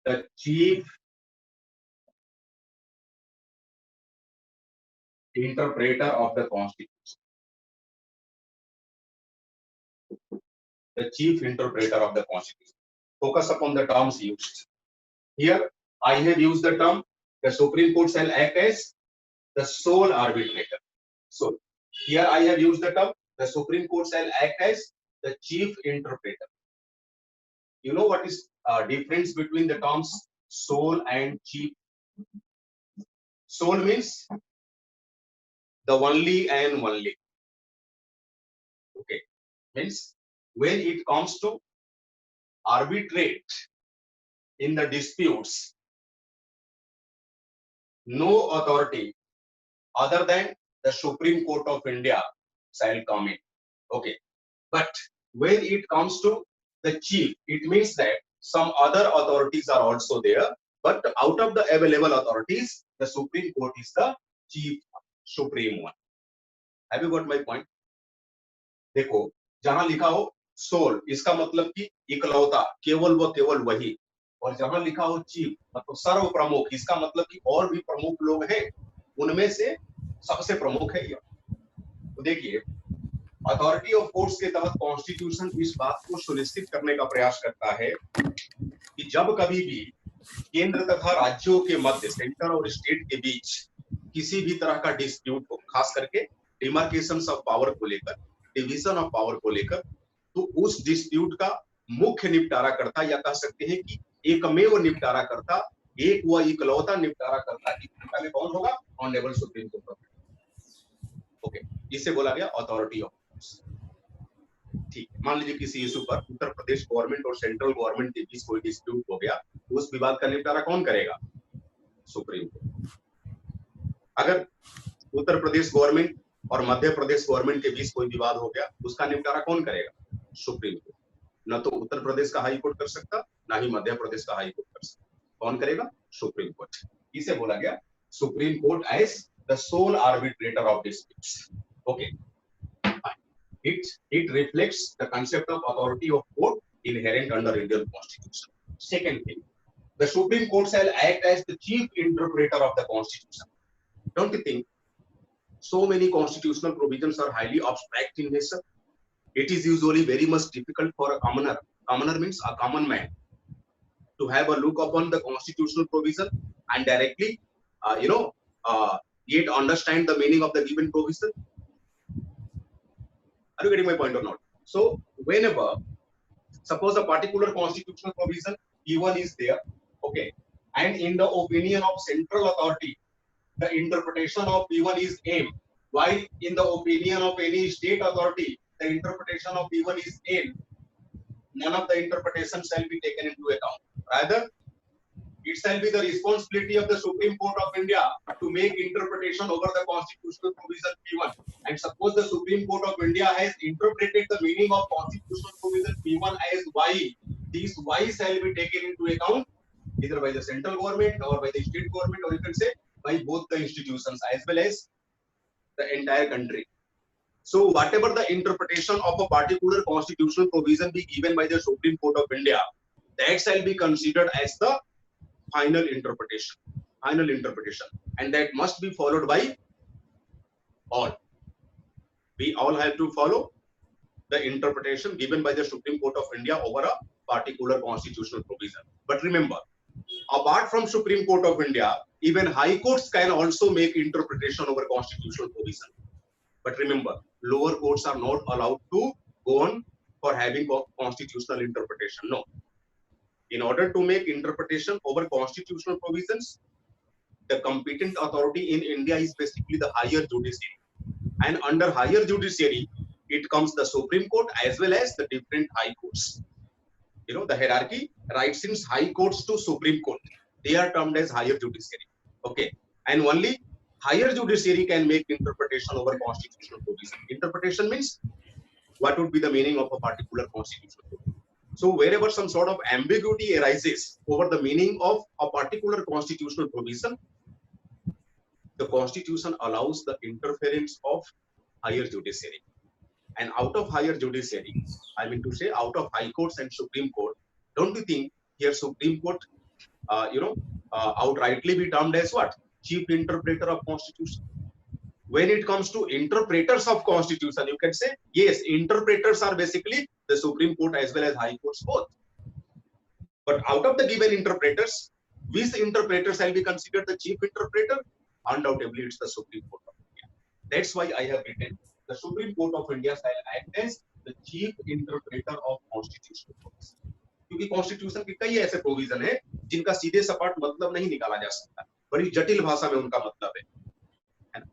the chief interpreter of the Constitution. The chief interpreter of the Constitution. Focus upon the terms used. Here, I have used the term the Supreme Court shall act as the sole arbitrator. So, here I have used the term the Supreme Court shall act as the chief interpreter. You know what is difference between the terms sole and chief? Sole means the only and only. Okay, means when it comes to arbitrate in the disputes, no authority other than the Supreme Court of India shall come in. Okay, but when it comes to the chief, it means that some other authorities are also there, but out of the available authorities, the Supreme Court is the chief supreme one. Have you got my point? देखो, जहां लिखा हो soul, इसका मतलब कि इकलौता, केवल व केवल वही, और जहां लिखा हो चीफ मतलब सर्व प्रमुख, इसका मतलब कि और भी प्रमुख लोग हैं, उनमें से सबसे प्रमुख है ये. तो देखिए, अथॉरिटी ऑफ कोर्ट्स के तहत कॉन्स्टिट्यूशन इस बात को सुनिश्चित करने का प्रयास करता है कि जब कभी भी केंद्र तथा राज्यों के मध्य, सेंटर और स्टेट के बीच किसी भी तरह का डिस्प्यूट हो, खास करके डिमार्केशन ऑफ पावर को लेकर, डिवीजन ऑफ पावर को लेकर, तो उस डिस्प्यूट का मुख्य निपटारा करता, या कह सकते हैं कि एकमेव निपटारा करता, एक व इकलौता निपटारा करता में कौन होगा? Honourable supreme court. ओके, इसे बोला गया अथॉरिटी ऑफ कोर्ट्स। ठीक, मान लीजिए किसी इशू पर उत्तर प्रदेश गवर्नमेंट और सेंट्रल गवर्नमेंट के बीच कोई डिस्प्यूट हो गया, तो उस विवाद का निपटारा कौन करेगा? Supreme court. अगर उत्तर प्रदेश गवर्नमेंट और मध्य प्रदेश गवर्नमेंट के बीच कोई विवाद हो गया, उसका निपटारा कौन करेगा? Supreme court. न तो उत्तर प्रदेश का हाई कोर्ट कर सकता, ना ही मध्य प्रदेश का हाई कोर्ट कर सकता। कौन करेगा? Supreme court. इसे बोला गया supreme court as the sole arbitrator of disputes. Okay, it reflects the concept of authority of court inherent under Indian Constitution. Second thing, the Supreme Court shall act as the chief interpreter of the Constitution. Don't you think so many constitutional provisions are highly abstract in nature? It is usually very much difficult for a commoner means a common man, to have a look upon the constitutional provision and directly yet understand the meaning of the given provision. Are you getting my point or not? So whenever, suppose a particular constitutional provision P1 is there, okay, and in the opinion of central authority, the interpretation of P1 is M, while in the opinion of any state authority, the interpretation of P1 is N, none of the interpretation shall be taken into account. Rather, it shall be the responsibility of the Supreme Court of India to make interpretation over the constitutional provision P1. And suppose the Supreme Court of India has interpreted the meaning of constitutional provision P1 as Y, these Y shall be taken into account either by the central government or by the state government, or you can say by both the institutions as well as the entire country. So whatever the interpretation of a particular constitutional provision be given by the Supreme Court of India, that shall be considered as the final interpretation, and that must be followed by all. We all have to follow the interpretation given by the Supreme Court of India over a particular constitutional provision. But remember, apart from Supreme Court of India, even high courts can also make interpretation over constitutional provision. But remember, lower courts are not allowed to go on for having constitutional interpretation. No. In order to make interpretation over constitutional provisions, the competent authority in India is basically the higher judiciary. And under higher judiciary, it comes the Supreme Court as well as the different high courts. You know, the hierarchy, right, since high courts to Supreme Court, they are termed as higher judiciary. Okay. And only higher judiciary can make interpretation over constitutional provision. Interpretation means what would be the meaning of a particular constitutional provision. So wherever some sort of ambiguity arises over the meaning of a particular constitutional provision, the Constitution allows the interference of higher judiciary. And out of higher judiciary, I mean to say out of high courts and Supreme Court, don't you think here Supreme Court, outrightly be termed as what? Chief interpreter of Constitution. When it comes to interpreters of Constitution, you can say, yes, interpreters are basically the Supreme Court as well as high courts both. But out of the given interpreters, which interpreter shall be considered the chief interpreter? Undoubtedly, it's the Supreme Court of India. That's why I have written the Supreme Court of India shall act as the chief interpreter of constitutional provision. क्योंकि constitution के कई ऐसे provision है जिनका सीधे सपाट मतलब नहीं निकाला जा सकता, बड़ी जटिल भाषा में उनका मतलब है ना?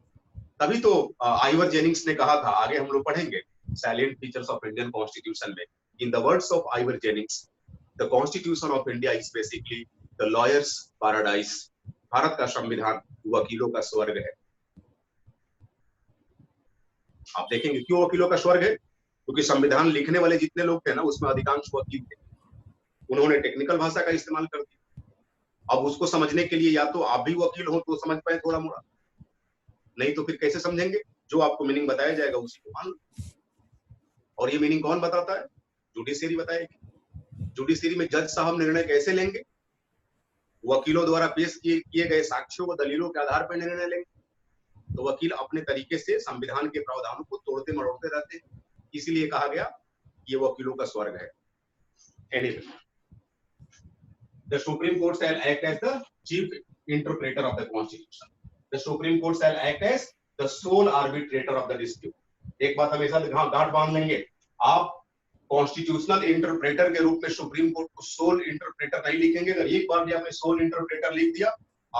तभी तो आइवर जेनिंग्स ने कहा था, आगे हम लोग पढ़ेंगे salient features of Indian constitution में, in the words of Ivor Jennings, the constitution of India is basically the lawyers paradise. Bharat का संविधान वकीलों का स्वर्ग है। आप देखेंगे क्यों वकीलों का स्वर्ग है? क्योंकि संविधान लिखने वाले जितने लोग थे ना, उसमें अधिकांश वकील थे। उन्होंने टेक्निकल भाषा का इस्तेमाल कर दिया। अब उसको समझने के लिए या तो आप भी वकील हो तो समझ पाए थोड़ा मोड़ा, नहीं तो फिर कैसे समझेंगे? जो आपको मीनिंग बताया जाएगा उसी को मान लो। और ये मीनिंग कौन बताता है? जुडिशरी बताएगी। जुडिशरी में जज साहब निर्णय कैसे लेंगे? वकीलों द्वारा पेश किए गए साक्ष्यों व दलीलों के आधार पर निर्णय लेंगे। तो वकील अपने तरीके से संविधान के प्रावधानों को तोड़ते मरोड़ते रहते हैं। इसीलिए कहा गया ये वकीलों का स्वर्ग है। Anyway, the Supreme Court shall act as the chief interpreter of the Constitution. The Supreme Court shall act as the sole arbitrator of the dispute. एक बात हमेशा गांठ बांध लेंगे, आप कॉन्स्टिट्यूशनल इंटरप्रेटर के रूप में सुप्रीम कोर्ट को सोल इंटरप्रेटर नहीं लिखेंगे। अगर एक बार भी आपने सोल इंटरप्रेटर लिख दिया,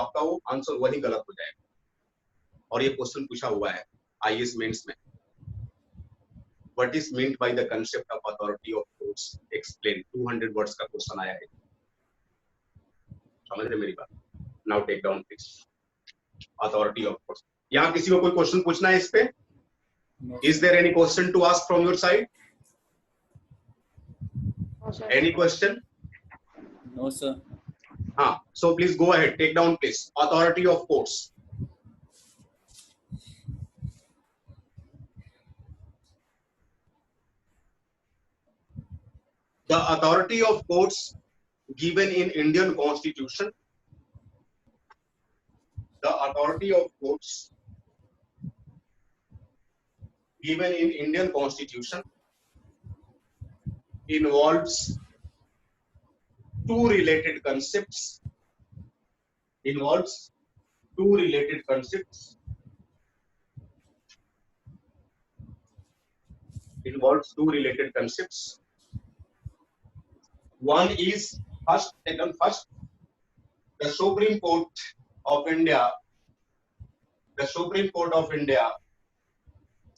आपका वो आंसर वही गलत हो जाएगा। और ये क्वेश्चन पूछा हुआ है आईएएस मेंस में, what is meant by the concept of authority of courts, explain. 200 words का क्वेश्चन आया है, समझ रहे मेरी बात? Now take down please authority of courts. यहाँ किसी को कोई क्वेश्चन पूछना है इस पे? Is there any question to ask from your side? Any question? No, sir. So please go ahead. Take down, please. Authority of courts. The authority of courts given in Indian Constitution. The authority of courts given in Indian Constitution involves two related concepts. Involves two related concepts. Involves two related concepts. One is first, the Supreme Court of India. The Supreme Court of India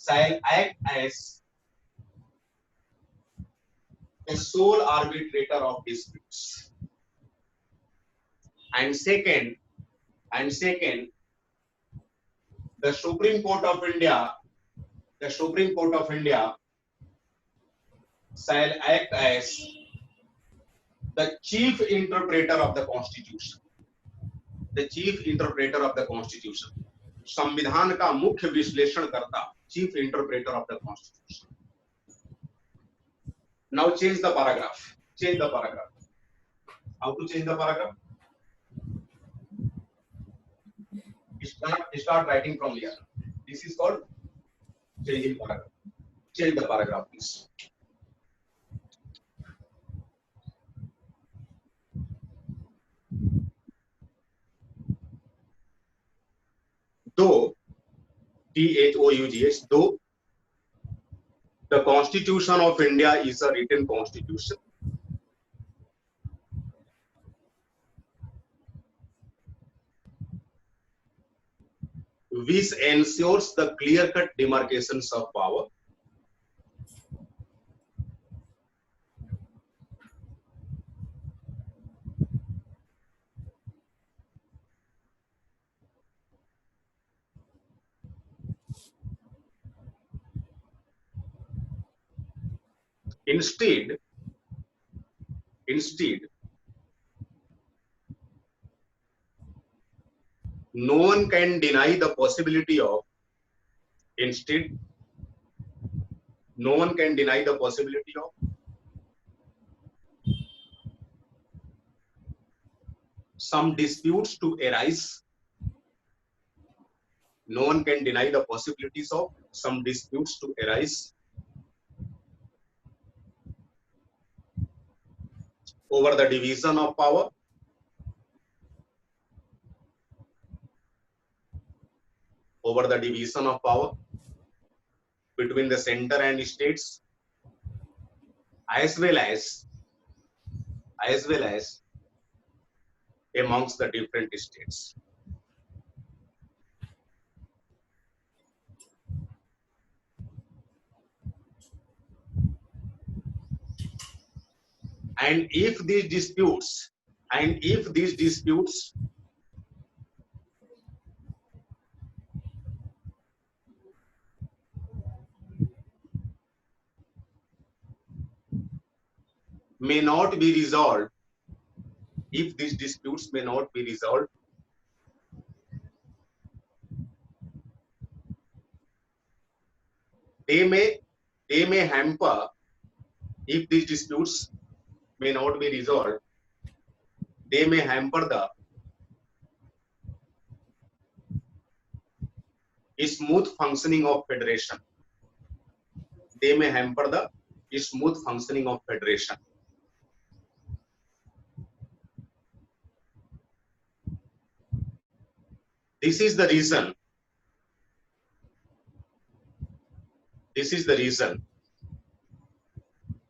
shall act as the sole arbitrator of disputes. And second, the Supreme Court of India shall act as the chief interpreter of the Constitution. The chief interpreter of the Constitution. संविधान का मुख्य विश्लेषणकर्ता, chief interpreter of the Constitution. Now change the paragraph. Change the paragraph. How to change the paragraph? Start writing from here. This is called changing paragraph. Change the paragraph, please. Though, THOUGH, though the Constitution of India is a written constitution, which ensures the clear-cut demarcations of power, Instead, no one can deny the possibility of. Instead, no one can deny the possibility of some disputes to arise. No one can deny the possibilities of some disputes to arise over the division of power, between the center and states, as well as amongst the different states. And if these disputes may not be resolved, they may hamper. If these disputes may not be resolved, they may hamper the smooth functioning of federation. they may hamper the smooth functioning of federation. This is the reason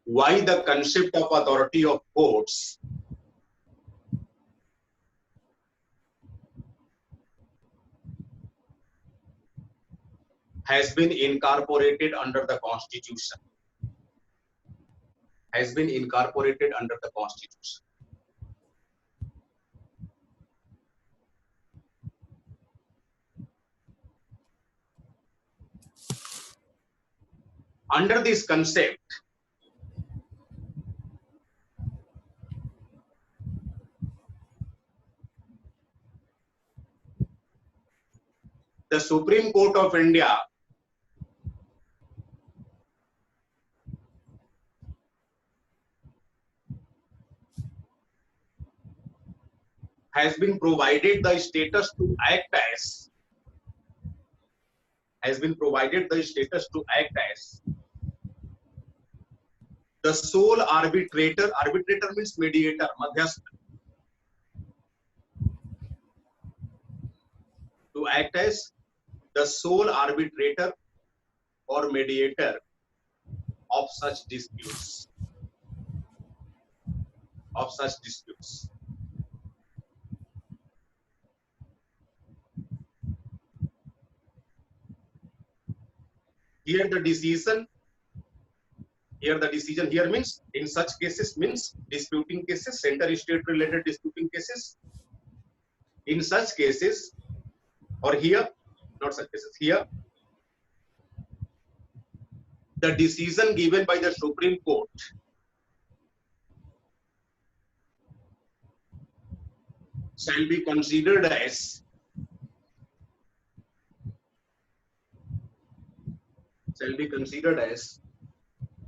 why the concept of authority of courts has been incorporated under the Constitution. Under this concept, the Supreme Court of India has been provided the status to act as the sole arbitrator. Arbitrator means mediator, madhyastha. To act as the sole arbitrator or mediator of such disputes. Here the decision means in such cases means disputing cases, center-state related disputing cases. In such cases, or here, not such cases, here, the decision given by the Supreme Court shall be considered as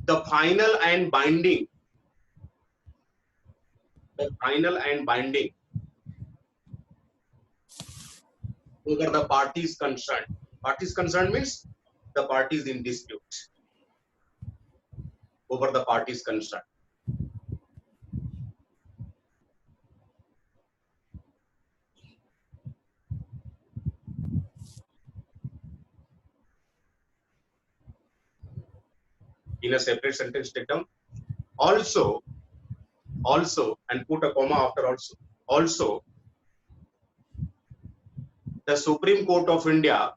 the final and binding over the parties concerned. Parties concerned means the parties in dispute. Over the parties concerned. In a separate sentence, take down also, and put a comma after also. The Supreme Court of India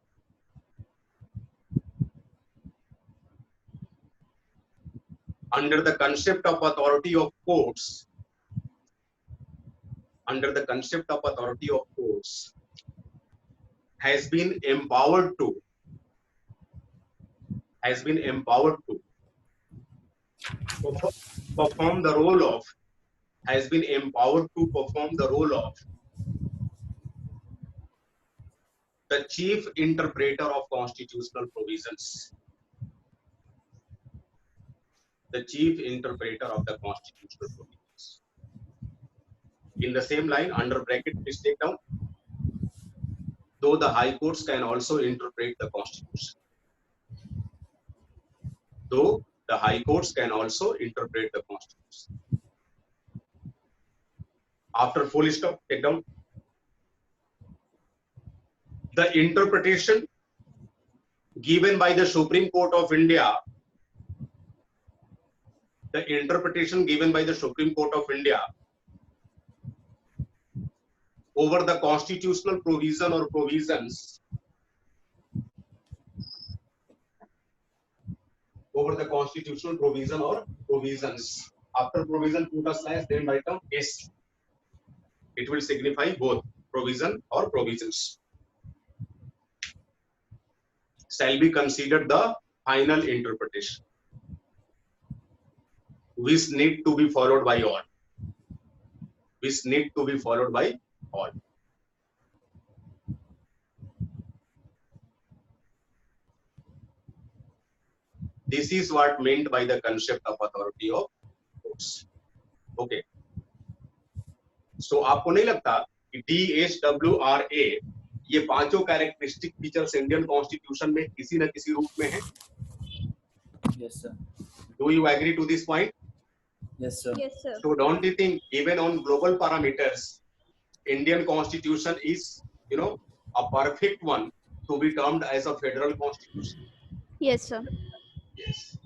under the concept of authority of courts has been empowered to perform the role of the chief interpreter of constitutional provisions. The chief interpreter of the constitutional provisions. In the same line, under bracket, please take down, though the high courts can also interpret the constitution. Though the high courts can also interpret the constitution. After full stop, take down. The interpretation given by the Supreme Court of India over the constitutional provision or provisions after provision put a slash, then write down S. It will signify both provision or provisions. Shall be considered the final interpretation, which need to be followed by all. This is what meant by the concept of authority of courts. Okay. So आपको नहीं लगता कि DSWRA ये पांचों characteristic features Indian constitution में किसी न किसी रूप में है? Yes, sir. Do you agree to this point? Yes, sir. Yes, sir. So don't you think even on global parameters, Indian constitution is, a perfect one to be termed as a federal constitution? Yes, sir. Yes.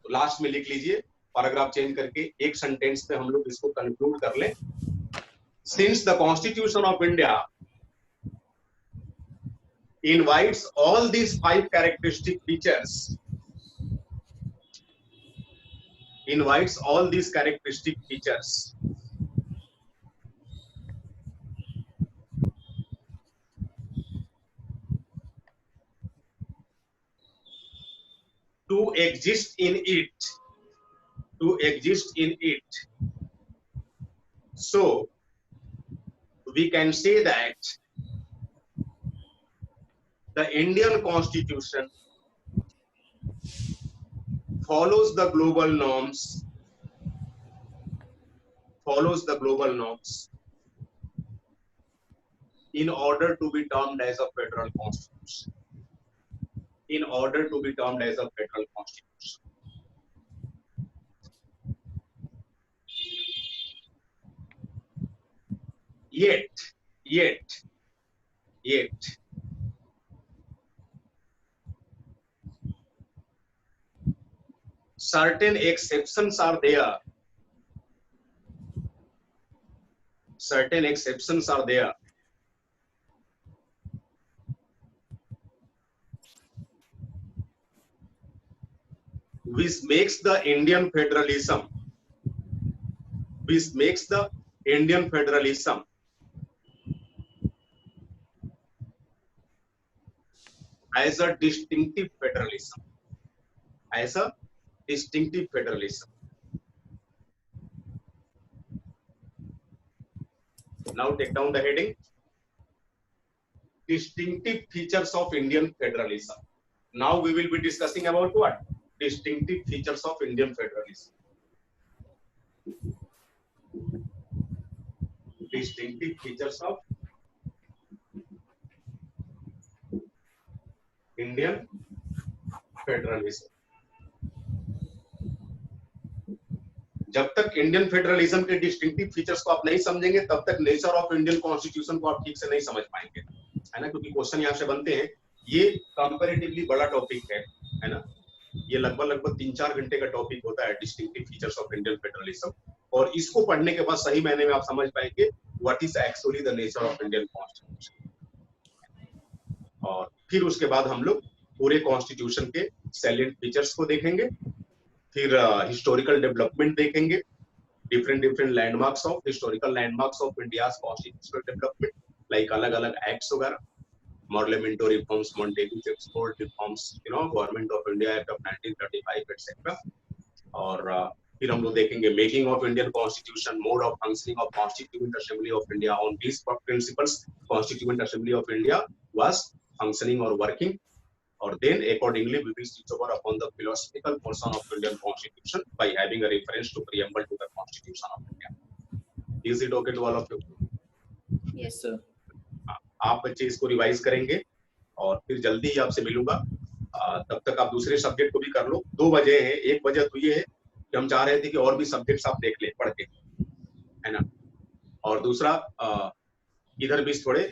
तो last में लिख लीजिए, paragraph change करके एक sentence पे हम लोग इसको कंक्लूड कर लें. Since the Constitution of India invites all these 5 characteristic features, to exist in it. So we can say that the Indian Constitution follows the global norms in order to be termed as a federal constitution. Yet, certain exceptions are there. Which makes the Indian federalism as a distinctive federalism. Now take down the heading. Distinctive features of Indian federalism. Now we will be discussing about what? Distinctive features of Indian federalism. Distinctive features of Indian federalism. जब तक Indian federalism के distinctive features को आप नहीं समझेंगे तब तक nature of Indian constitution को आप ठीक से नहीं समझ पाएंगे, है ना, क्योंकि क्वेश्चन यहाँ से बनते हैं. ये कंपैरेटिवली बड़ा टॉपिक है ना, ये लगभग 3-4 घंटे का टॉपिक होता है, distinctive features of Indian federalism. और इसको पढ़ने के बाद सही मायने में आप समझ पाएंगे what is actually the nature of Indian constitution. और फिर उसके बाद हम लोग पूरे कॉन्स्टिट्यूशन के सैलिएंट फीचर्स को देखेंगे, फिर हिस्टोरिकल डेवलपमेंट देखेंगे, different landmarks of India's constitutional development, like अलग-अलग एक्ट्स वगैरह, Morley Minto reforms, Montagu export reforms, government of India act of 1935 etcetera. और फिर हम लोग देखेंगे making of Indian constitution, mode of functioning of constituent assembly of India. On this principles constituent assembly of India was functioning और working. Or then accordingly we will switch over upon the philosophical portion of Indian Constitution by having a reference to preamble to the Constitution of India. Is it okay to all of you? Yes, sir. आप बच्चे इसको revise करेंगे और फिर जल्दी ही आपसे मिलूंगा. तब तक आप दूसरे सब्जेक्ट को भी कर लो. 2 बजे है, एक वजह तो ये है कि हम चाह रहे थे कि और भी सब्जेक्ट्स आप देख ले पढ़ के, है ना. और दूसरा इधर भी थोड़े